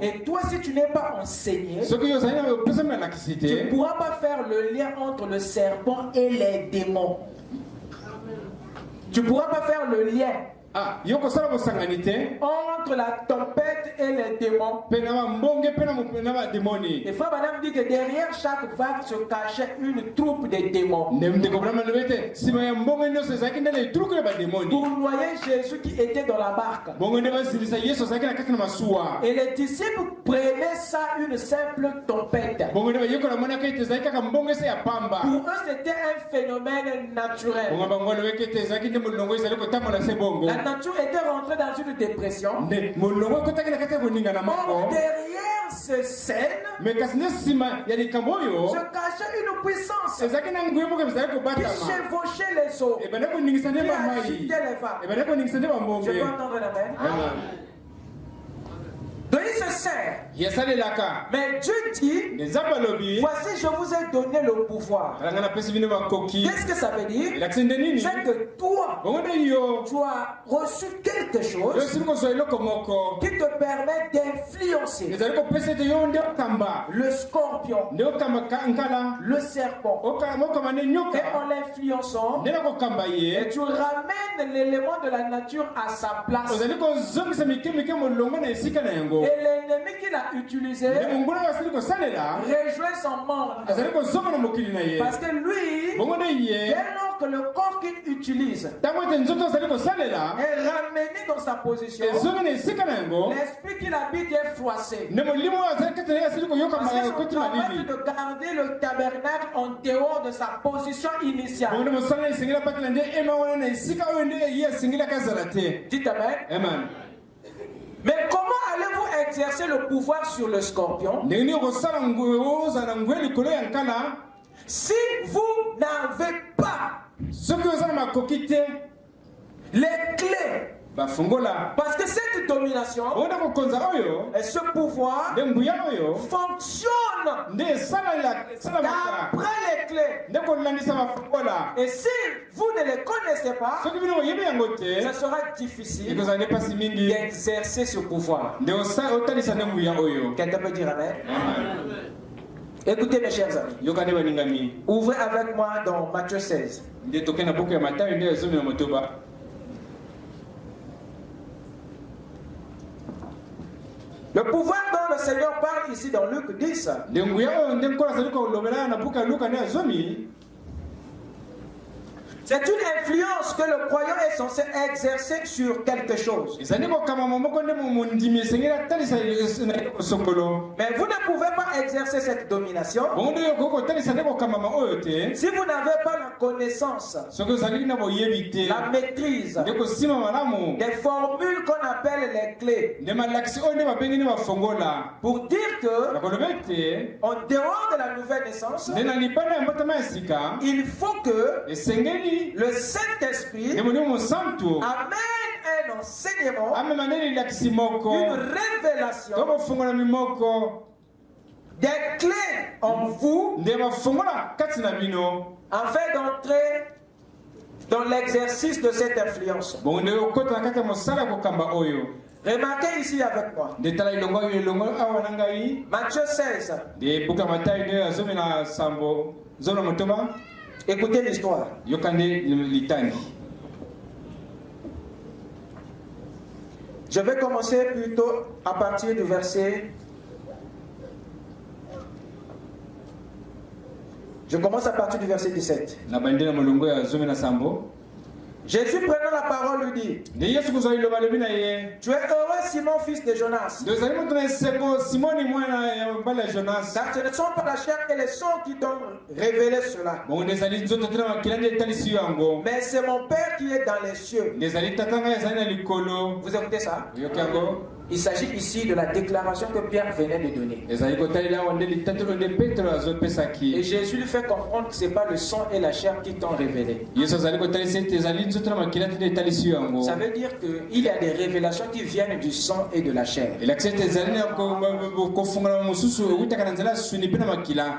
S2: Et toi, si tu n'es pas enseigné, tu ne pourras pas faire le lien entre le serpent et les démons. Tu ne pourras pas faire le lien entre la tempête et les démons. Et Frère Branham dit que derrière chaque vague se cachait une troupe de démons pour noyer Jésus qui était dans la barque. Et les disciples prenaient ça une simple tempête. Pour eux, c'était un phénomène naturel. La nature était rentrée dans une dépression. Or, derrière cette scène se cachait une puissance qui chevauchait les eaux, qui agitait les vagues. Je peux entendre la main. Donc il se sert. Mais Dieu dit, voici, je vous ai donné le pouvoir. Qu'est-ce que ça veut dire? C'est que toi, tu as reçu quelque chose qui te permet d'influencer le scorpion, le serpent. Et en l'influençant, et tu ramènes l'élément de la nature à sa place. Et l'ennemi qui l'a utilisé rejoint son monde. Parce que lui, dès lors que le corps qu'il utilise est ramené dans sa position, l'esprit qu'il habite est froissé. Parce que son travail est de garder le tabernacle en dehors de sa position initiale. Dites amen. Mais comment allez-vous exercer le pouvoir sur le scorpion si vous n'avez pas les clés? Parce que cette domination et ce pouvoir fonctionne d'après les clés. Et si vous ne les connaissez pas, ça sera difficile d'exercer ce pouvoir. Quelqu'un peut dire amen? Écoutez mes chers amis, ouvrez avec moi dans Matthieu 16. Le pouvoir dont le Seigneur parle ici dans Luc 10, c'est une influence que le croyant est censé exercer sur quelque chose. Mais vous ne pouvez pas exercer cette domination si vous n'avez pas la connaissance, la maîtrise des formules qu'on appelle les clés. Pour dire que en dehors de la nouvelle naissance, il faut que le Saint-Esprit amène un enseignement, une révélation, des clés en vous, afin d'entrer dans l'exercice de cette influence. Remarquez ici avec moi. Matthieu 16. Écoutez l'histoire. Je vais commencer plutôt à partir du verset. Je commence à partir du verset 17. Jésus prenant la parole lui dit: tu es heureux Simon fils de Jonas, car ce ne sont pas la chair et le sang qui t'ont révélé cela, mais c'est mon Père qui est dans les cieux. Vous écoutez ça? Il s'agit ici de la déclaration que Pierre venait de donner. Et Jésus lui fait comprendre que ce n'est pas le sang et la chair qui t'ont révélé. Ça veut dire qu'il y a des révélations qui viennent du sang et de la chair.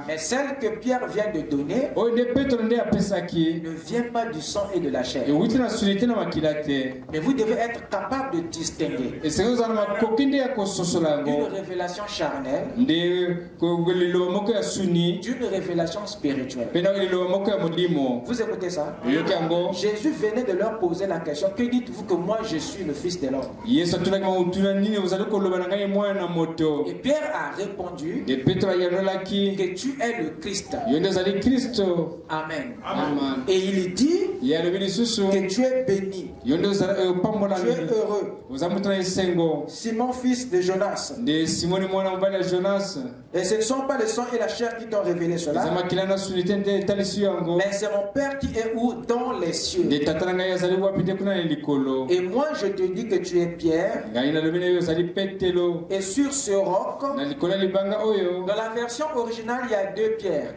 S2: Mais celle que Pierre vient de donner ne vient pas du sang et de la chair. Mais vous devez être capable de distinguer une révélation charnelle d'une révélation spirituelle. Vous écoutez ça? Jésus venait de leur poser la question: que dites-vous que moi je suis le Fils de l'homme? Et Pierre a répondu que tu es le Christ. Amen. Et il dit que tu es béni, tu es heureux, Simon fils de Jonas. Et ce ne sont pas le sang et la chair qui t'ont révélé cela, mais c'est mon Père qui est où? Dans les cieux. Et moi je te dis que tu es Pierre, et sur ce roc, dans la version originale il y a deux pierres.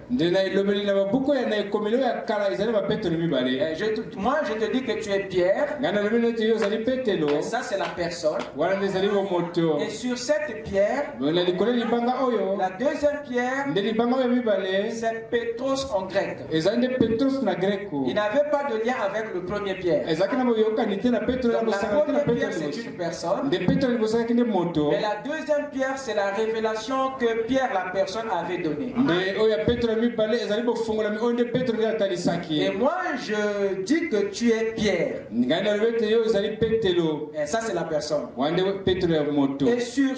S2: moi, je te dis que tu es Pierre. Et ça, c'est la personne. Et sur cette pierre, la deuxième pierre, c'est Petros en grec. Il n'avait pas de lien avec le premier Pierre. Donc, la première pierre, c'est une personne. Mais la deuxième pierre, c'est la révélation que Pierre, la personne, avait donnée. Et moi, je dis que tu es Pierre. Et ça, c'est la personne. Et sur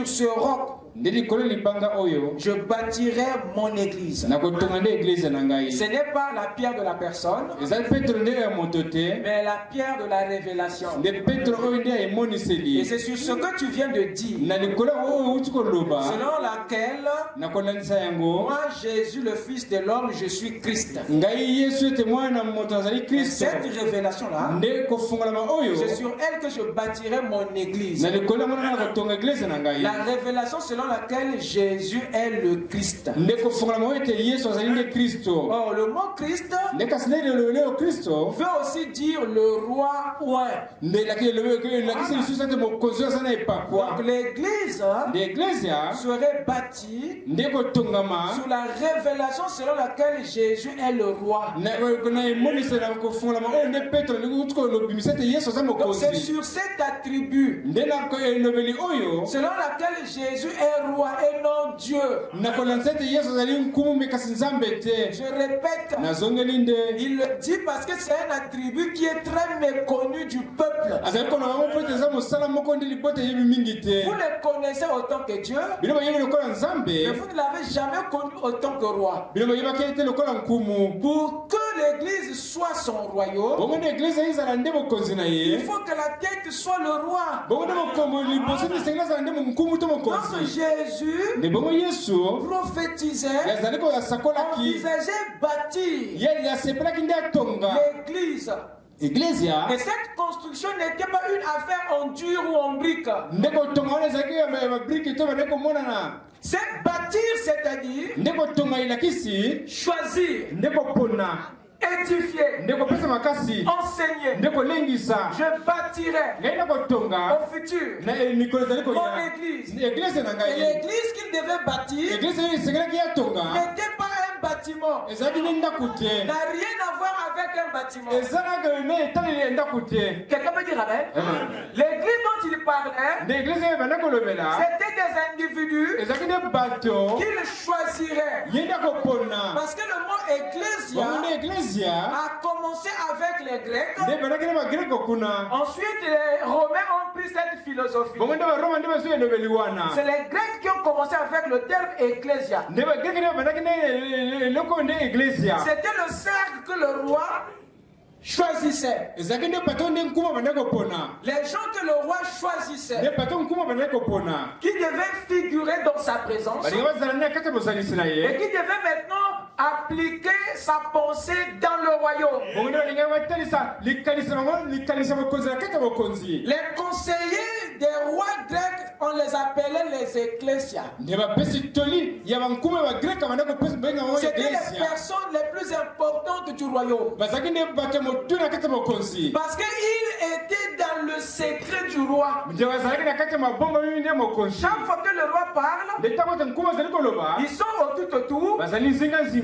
S2: ce roc, je bâtirai mon église. Ce n'est pas la pierre de la personne, mais la pierre de la révélation. Et c'est sur ce que tu viens de dire, selon laquelle moi, Jésus, le Fils de l'homme, je suis Christ. Et cette révélation-là, c'est sur elle que je bâtirai mon église. La révélation selon laquelle Jésus est le Christ. Or, le mot Christ veut aussi dire le roi ouin. Donc l'église serait bâtie sur la révélation selon laquelle Jésus est le roi. Donc c'est sur cet attribut selon laquelle Jésus est roi et non Dieu. Je répète, il le dit parce que c'est un attribut qui est très méconnu du peuple. Vous le connaissez autant que Dieu, mais vous ne l'avez jamais connu autant que roi. Pour que l'église soit son royaume, il faut que la tête soit le roi. Quand Jésus prophétisait, envisageait bâtir l'église. Et cette construction n'était pas une affaire en dur ou en brique. C'est bâtir, c'est-à-dire choisir, édifier, enseigner. Je bâtirai au futur mon église. Et l'église qu'il devait bâtir n'était pas un bâtiment. N'a rien à voir avec un bâtiment. Quelqu'un peut dire amen? L'église dont il parlait, c'était des individus qu'il choisirait. Parce que le mot ecclésia a commencé avec les Grecs. Ensuite, les Romains ont pris cette philosophie. C'est les Grecs qui ont commencé avec le terme ecclésia. C'était le cercle que le roi choisissait. Les gens que le roi choisissait, qui devaient figurer dans sa présence, et qui devaient maintenant appliquer sa pensée dans le royaume. Les conseillers des rois grecs, on les appelait les ecclésias. C'était les personnes les plus importantes du royaume. Parce qu'ils étaient dans le secret du roi. Chaque fois que le roi parle, ils sont tout autour.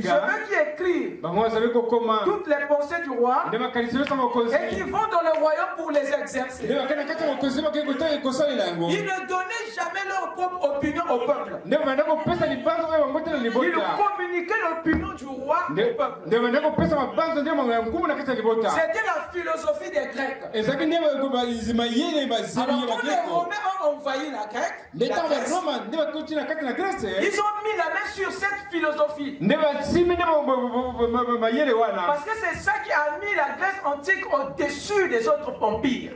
S2: Ceux qui écrivent toutes les pensées du roi et qui vont dans le royaume pour les exercer. Ils ne donnaient jamais leur propre opinion au peuple. Ils communiquaient l'opinion du roi au peuple. C'était la philosophie des Grecs. Alors quand les Romains ont envahi la Grèce, ils ont mis la main sur cette philosophie. Parce que c'est ça qui a mis la Grèce antique au-dessus des autres empires.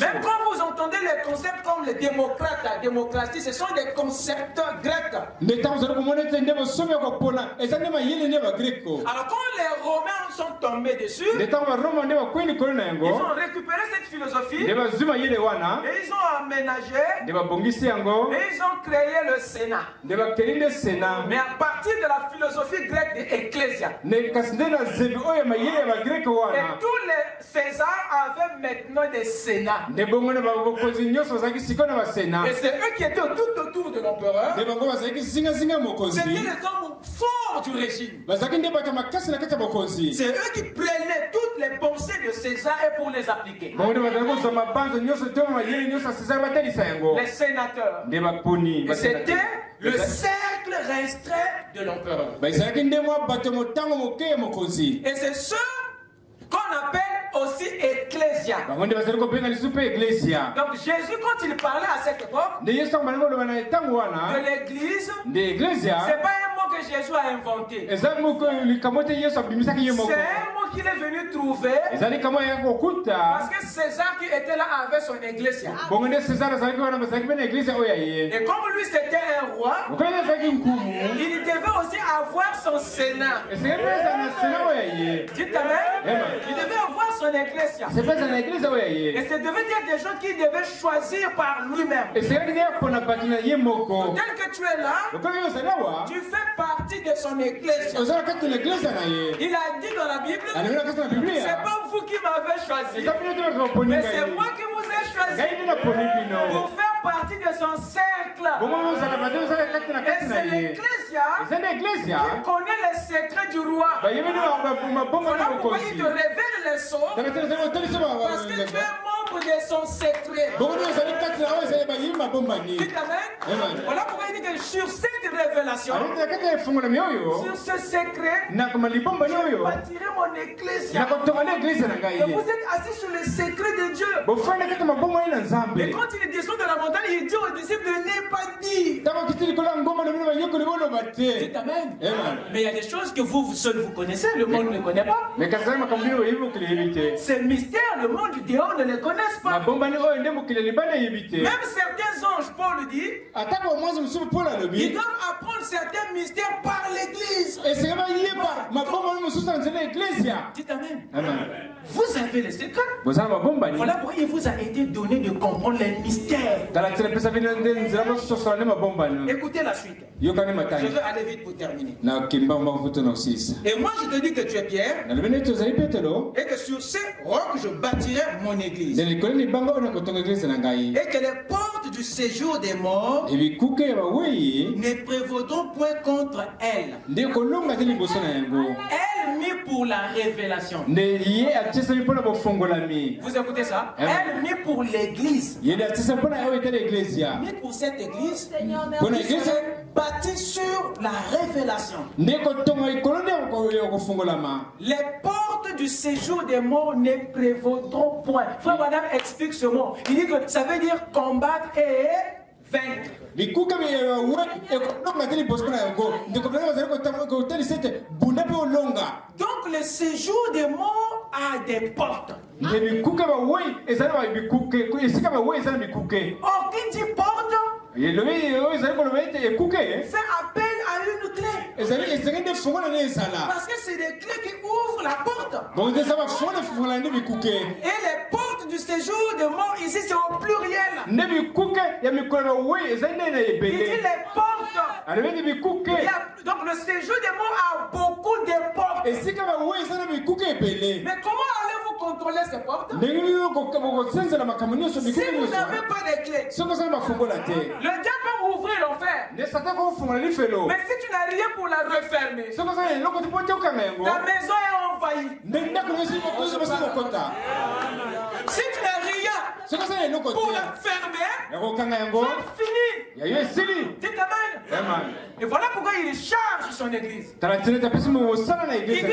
S2: Même quand vous entendez les concepts comme les démocrates, la démocratie, ce sont des concepts grecs. Alors quand les Romains sont tombés dessus, ils ont récupéré cette philosophie et ils ont aménagé et ils ont créé le Sénat. Mais à partir de la philosophie grecque de Ecclésia. Et tous les Césars avaient maintenant des Sénats. Et c'est eux qui étaient tout autour de l'empereur. C'était les hommes forts du régime. C'est eux qui prenaient toutes les pensées de César et pour les appliquer. Les sénateurs. Et c'était le cercle restreint de l'empereur. Et c'est ce qu'on appelle aussi ecclésia. Donc Jésus, quand il parlait à cette époque de l'église, c'est pas un mot que Jésus a inventé. C'est un mot qu'il est venu trouver parce que César qui était là avait son ecclésia. Et comme lui c'était un roi, il devait aussi avoir son sénat. Dites amen. Il devait avoir son ecclésia. Et ça devait être des gens qui devaient choisir par lui-même. Tel que tu es là, tu fais partie de son ecclésia. Il a dit dans la Bible, c'est pas vous qui m'avez choisi, mais c'est moi qui vous ai choisi pour faire partie de son cercle. Et c'est l'ecclésia qui connaît les secrets du roi. Voilà pourquoi il te révèle les sceaux, parce que tu es membre de son secret. Voilà pourquoi il dit que sur cette révélation, sur ce secret, je bâtirai mon ecclésia. Et vous êtes assis sur le secret de Dieu. Et quand il descend de la montagne, il dit aux disciples de ne pas dire. Dites amen. Mais il y a des choses que vous seuls vous connaissez, le monde ne connaît pas. Ces mystères, le monde du dehors ne les connaissent pas. Même certains anges, Paul dit, ils doivent apprendre certains mystères par l'église. Dites amen. Vous avez les secrets. Voilà pourquoi il vous a été donné de comprendre les mystères. Écoutez la suite. Je vais aller vite pour terminer. Et moi je te dis que tu es Pierre et que sur ce roc je bâtirai mon église. Et que les portes du séjour des morts ne prévaudront point contre elle. Elle mis pour la révélation. Vous écoutez ça? Elle mis pour l'église. Mis pour cette église qui serait bâtie sur la révélation. Les portes du séjour des morts ne prévaudront point. Frère Madame explique ce mot. Il dit que ça veut dire combattre et vaincre. Donc le séjour des morts a des portes. Or qui dit porte fait appel à une clé. Parce que c'est des clés qui ouvrent la porte. Et les portes du séjour de mort ici c'est au pluriel. Il dit les portes. Donc le séjour de mort a beaucoup de portes. Mais comment allez-vous contrôler ces portes? Si vous n'avez pas de clés, le diable peut ouvrir l'enfer. Mais si tu n'as rien pour la refermer, ta maison est envahie. Si tu n'as rien pour la fermer, c'est fini. Dites amen. Et voilà pourquoi il charge son église. Il dit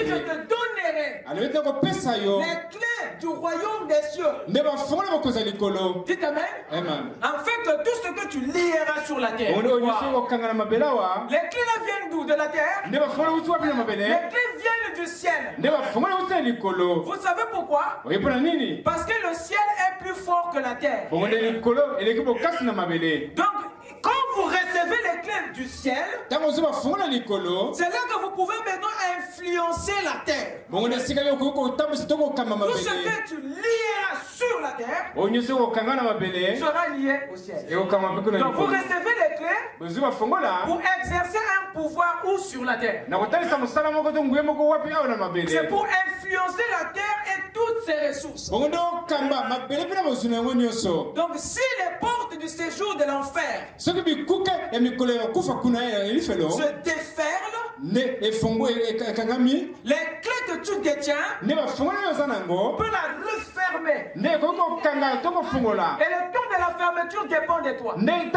S2: je te donnerai les clés du royaume des cieux. Dites amen. En fait, tout ce que tu lieras sur la terre. Les clés là viennent d'où? De la terre. Les clés viennent du ciel. Vous savez pourquoi? Parce que le ciel est plus fort que la terre. Donc, quand vous recevez recevez les clés du ciel, c'est là que vous pouvez maintenant influencer la terre. Tout ce que tu lieras sur la terre sera lié au ciel. Donc vous recevez les clés pour exercer un pouvoir où sur la terre. C'est pour influencer la terre et toutes ses ressources. Donc si les portes du séjour de l'enfer se déferlent, les clés que tu détiens peut la refermer. Et le temps de la fermeture dépend de toi. Les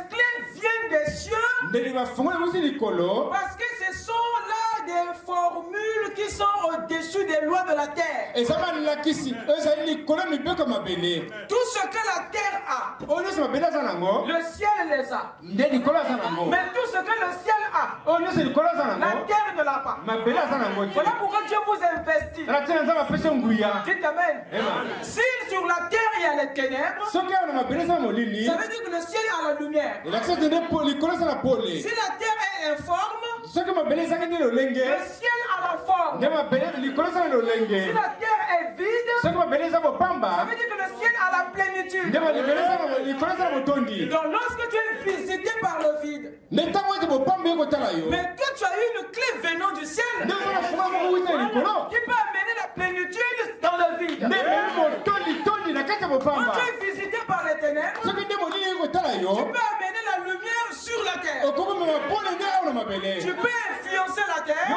S2: clés viennent des cieux parce que ce sont là des formules qui sont au-dessus des lois de la terre. Tout ce que la terre a, le ciel les a. Mais tout ce que le ciel a, la terre ne l'a pas. Voilà pourquoi Dieu vous investit. Dites amen. Si sur la terre il y a les ténèbres, ça veut dire que le ciel a la lumière. Si la terre est informe, le ciel a la forme. Si la terre est vide, ça veut dire que le ciel a la plénitude. Donc lorsque tu es visité par le vide, mais toi tu as eu une clé venant du ciel qui peut amener la plénitude dans le vide. Quand tu es visité par les ténèbres, tu peux amener la lumière sur la terre. Tu peux influencer la terre,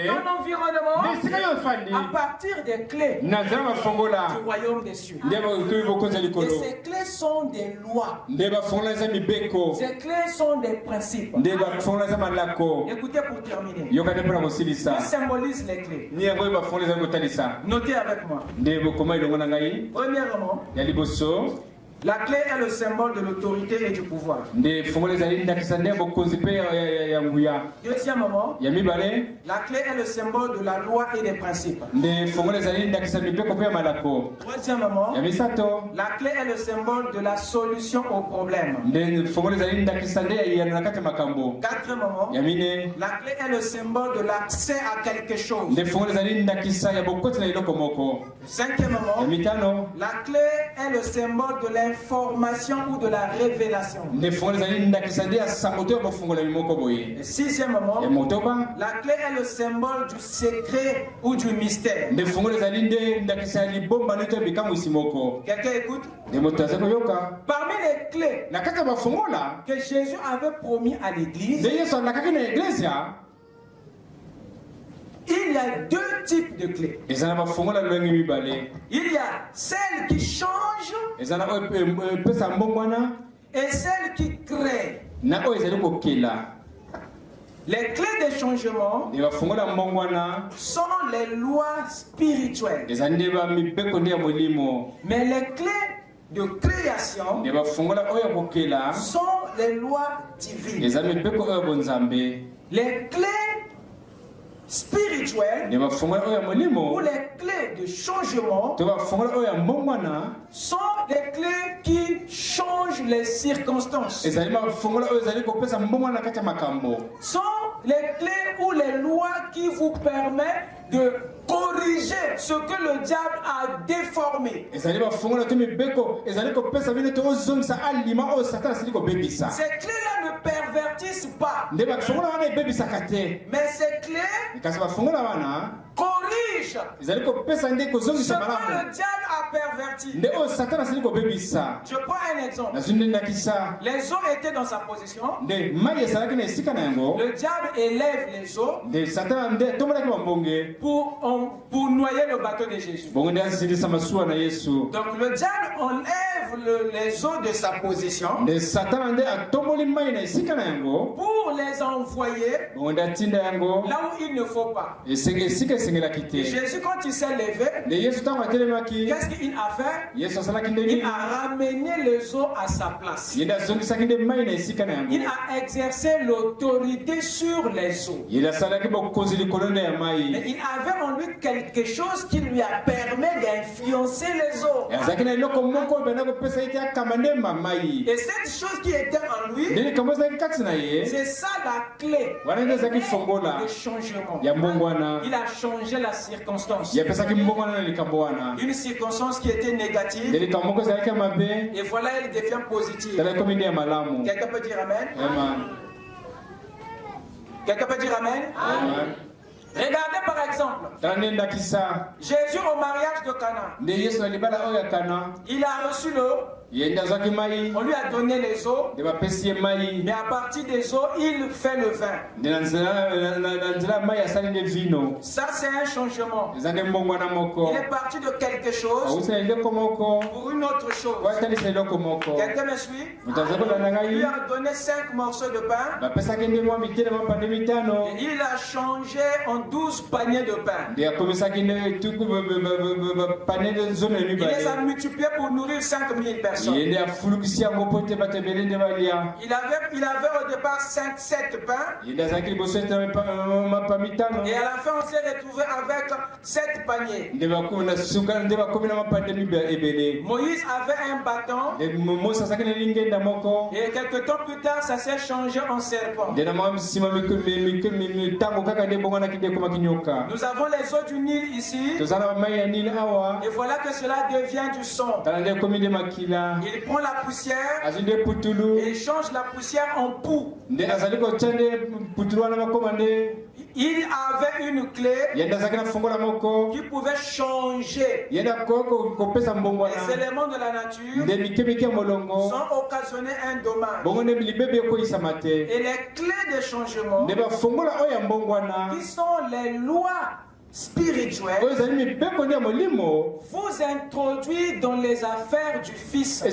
S2: ton environnement, à partir des clés du royaume des cieux. Et ces clés sont des lois. Ces clés sont des principes. Écoutez pour terminer. Je symbolise les clés. Notez avec moi. Premièrement, la clé est le symbole de l'autorité et du pouvoir. Deuxièmement, la clé est le symbole de la loi et des principes. Troisièmement, la clé est le symbole de la solution aux problèmes. Quatrièmement, la clé est le symbole de l'accès à quelque chose. Cinquièmement, la clé est le symbole de l'information ou de la révélation. Et sixièmement, la clé est le symbole du secret ou du mystère. Quelqu'un écoute? Parmi les clés que Jésus avait promis à l'église, il y a deux types de clés. Il y a celles qui changent et celles qui créent. Les clés de changement sont les lois spirituelles. Mais les clés de création sont les lois divines. Les clés spirituelles ou les clés de changement sont les clés qui changent les circonstances. Sont les clés ou les lois qui vous permettent de corriger ce que le diable a déformé. Ces clés-là ne pervertissent pas. Mais ces clés corrigent ce que le diable a perverti. Je prends un exemple. Les eaux étaient dans sa position. Le diable élève les eaux pour noyer le bateau de Jésus. Donc le diable enlève les eaux de sa position pour les envoyer là où il ne faut pas. Et Jésus, quand il s'est levé, qu'est-ce qu'il a fait? Il a ramené les eaux à sa place. Il a exercé l'autorité sur les eaux. Mais il avait en lui quelque chose qui lui a permis d'influencer les eaux. Et cette chose qui était en lui, c'est ça la clé du changement. Il a changé la circonstance. Une circonstance qui était négative, et voilà, elle devient positive. Quelqu'un peut dire Amen? Quelqu'un peut dire Amen?
S1: Amen.
S2: Regardez par exemple Jésus au mariage de Cana. Il a reçu l'eau. On lui a donné les eaux, mais à partir des eaux, il fait le vin. Ça, c'est un changement. Il est parti de quelque chose pour une autre chose. Quelqu'un me suit? Il lui a donné 5 morceaux de pain et il a changé en 12 paniers de pain. Il les a multipliés pour nourrir 5000 personnes. Il avait au départ 7 pains. Et à la fin, on s'est retrouvé avec 7 paniers. Moïse avait un bâton. Et quelques temps plus tard, ça s'est changé en serpent. Nous avons les eaux du Nil ici. Et voilà que cela devient du sang. Il prend la poussière et il change la poussière en poux. Il avait une clé qui pouvait changer les éléments de la nature sans occasionner un dommage. Et les clés de changement qui sont les lois spirituel vous introduit dans les affaires du Fils qui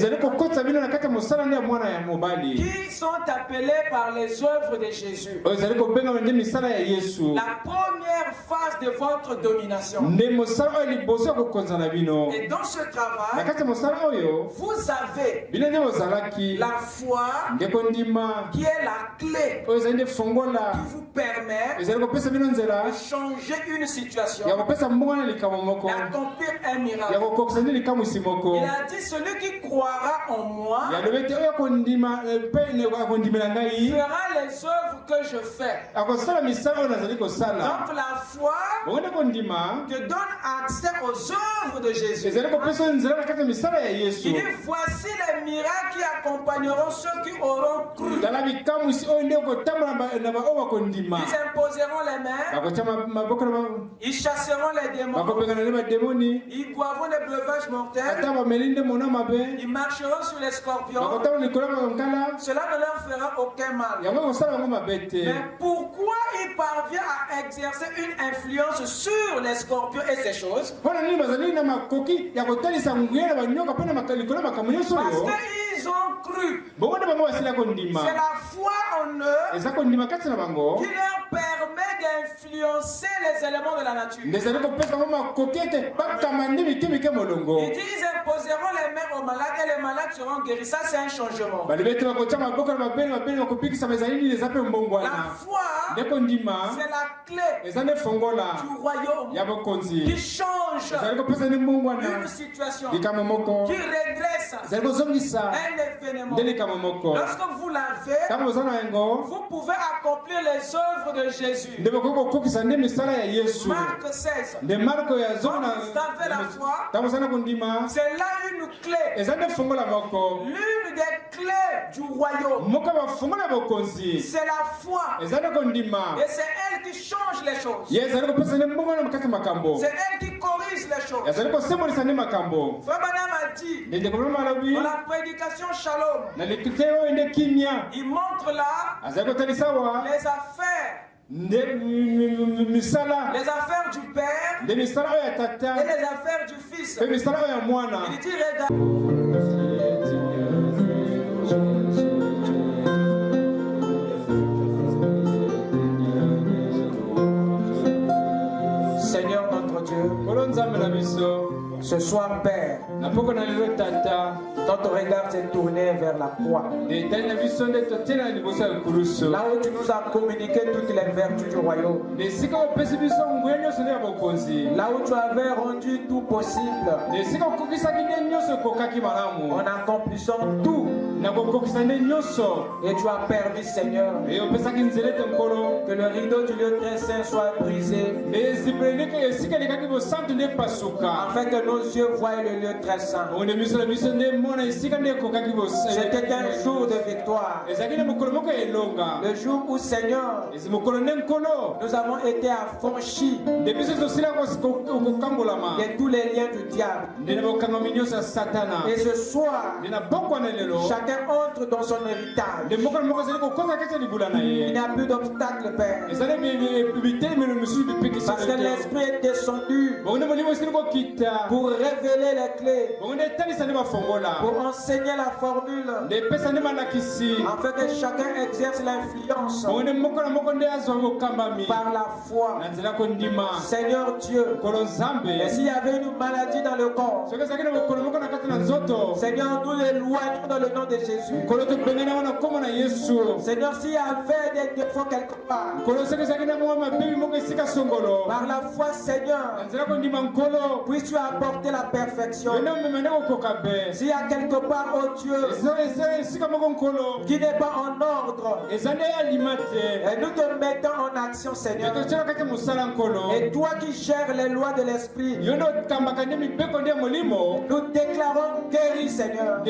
S2: sont appelés par les œuvres de Jésus. La première phase de votre domination. Et dans ce travail, vous avez la foi qui est la clé qui vous permet de changer une situation, d'accomplir un miracle. Il a dit, celui qui croira en moi fera les œuvres que je fais. Donc la foi te donne accès aux œuvres de Jésus. Il dit, voici les miracles qui accompagneront ceux qui auront cru. Ils imposeront les mains. Ils chasseront les démons. Ils boiront des breuvages mortels. Ils marcheront sur les scorpions. Cela ne leur fera aucun mal. Mais pourquoi il parvient à exercer une influence sur les scorpions et ces choses? Parce qu'ils ont cru. C'est la foi en eux qui leur permet d'influencer les éléments de la nature. Il dit, ils imposeront les mains aux malades et les malades seront guéris. Ça, c'est un changement. La foi, c'est la clé du royaume qui change une situation, qui redresse un événement. Lorsque vous l'avez, vous pouvez accomplir les œuvres de Jésus. Marc 16. Quand vous avez la foi, c'est là une clé. L'une des clés du royaume, c'est la foi. Et c'est elle qui change les choses. C'est elle qui corrige les choses. Frère Branham a dit dans la prédication Shalom, il montre là les affaires. Les affaires du Père et les affaires du Fils. Il dit, regarde. Seigneur notre Dieu, Ce soir, Père, notre regard s'est tourné vers la croix. Là où tu nous as communiqué toutes les vertus du royaume. Là où tu avais rendu tout possible. En accomplissant tout. Et tu as permis, Seigneur, que le rideau du lieu très saint soit brisé, afin que nos yeux voient le lieu très saint. C'était un jour de victoire. Le jour où, Seigneur, nous avons été affranchis de tous les liens du diable. Et ce soir, chacun entre dans son héritage. Il n'y a plus d'obstacle, Père. Parce que l'Esprit est descendu pour révéler les clés, pour enseigner la formule, afin que chacun exerce l'influence par la foi. Seigneur Dieu, et s'il y avait une maladie dans le corps, Seigneur, nous l'éloignons dans le nom de Jésus. Seigneur, s'il y avait des défauts quelque part, par la foi, Seigneur, puisses-tu apporter la perfection. S'il y a quelque part, oh Dieu, qui n'est pas en ordre, et nous te mettons en action, Seigneur. Et toi qui gères les lois de l'Esprit, nous déclarons guéri, Seigneur.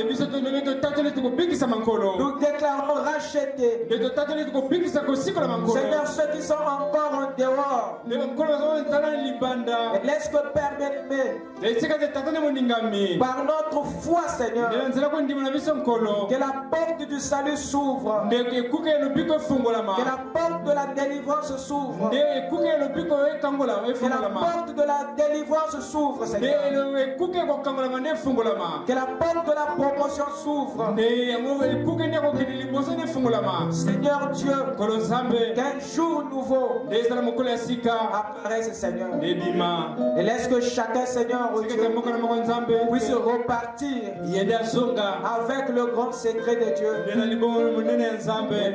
S2: Nous déclarons rachetés. Seigneur, ceux qui sont encore en dehors, laisse que Père bien-aimé, par notre foi, Seigneur, que la porte du salut s'ouvre, que la porte de la délivrance s'ouvre, que la porte de la délivrance s'ouvre, Seigneur, que la porte de la promotion s'ouvre. Seigneur Dieu, qu'un jour nouveau apparaisse, Seigneur. Et laisse que chacun, Seigneur, puisse repartir avec le grand secret de Dieu.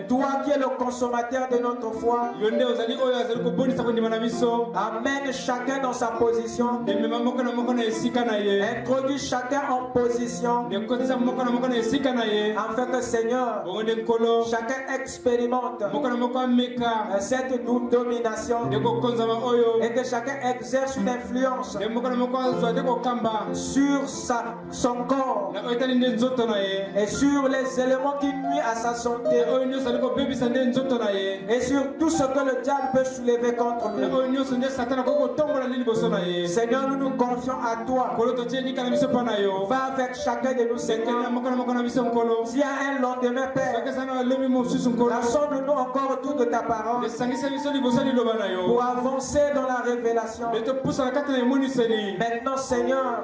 S2: Toi qui es le consommateur de notre foi, amène chacun dans sa position. Introduis chacun en position, afin que, Seigneur, chacun expérimente cette domination et que chacun exerce une influence sur son corps et sur les éléments qui nuisent à sa santé et sur tout ce que le diable peut soulever contre lui. Seigneur, nous nous confions à toi. Va avec chacun de nous, Seigneur. S'il y a un lendemain, Père, rassemble-nous encore autour de ta parole pour avancer dans la révélation. Maintenant, Seigneur,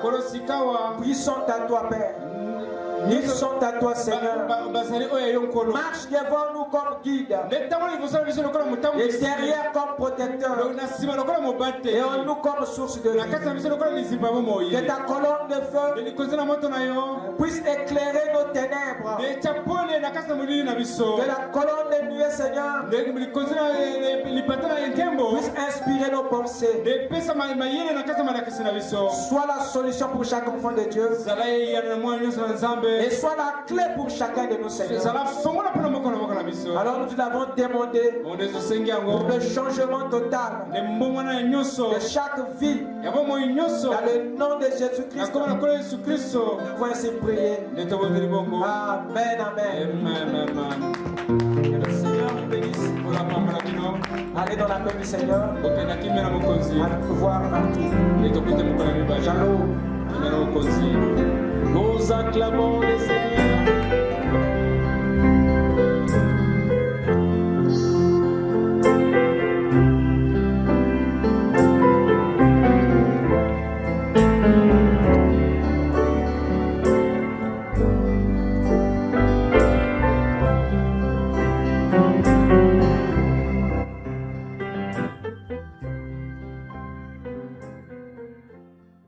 S2: puissons à toi, Père. Ils sont à toi, Seigneur. Marche devant nous comme guide et derrière comme protecteur et en nous comme source de vie. Que ta colonne de feu puisse éclairer nos ténèbres. Que la colonne de nuée, Seigneur, puisse inspirer nos pensées. Sois la solution pour chaque enfant de Dieu et sois la clé pour chacun de nous, Seigneur. Alors nous l'avons demandé pour le changement total de chaque vie. Dans le nom de Jésus-Christ, nous avons ainsi prié. Amen, amen. Que le Seigneur nous bénisse. Allez dans la paix du Seigneur. Allez pouvoir partir. Shalom.
S1: Nous acclamons le Seigneur.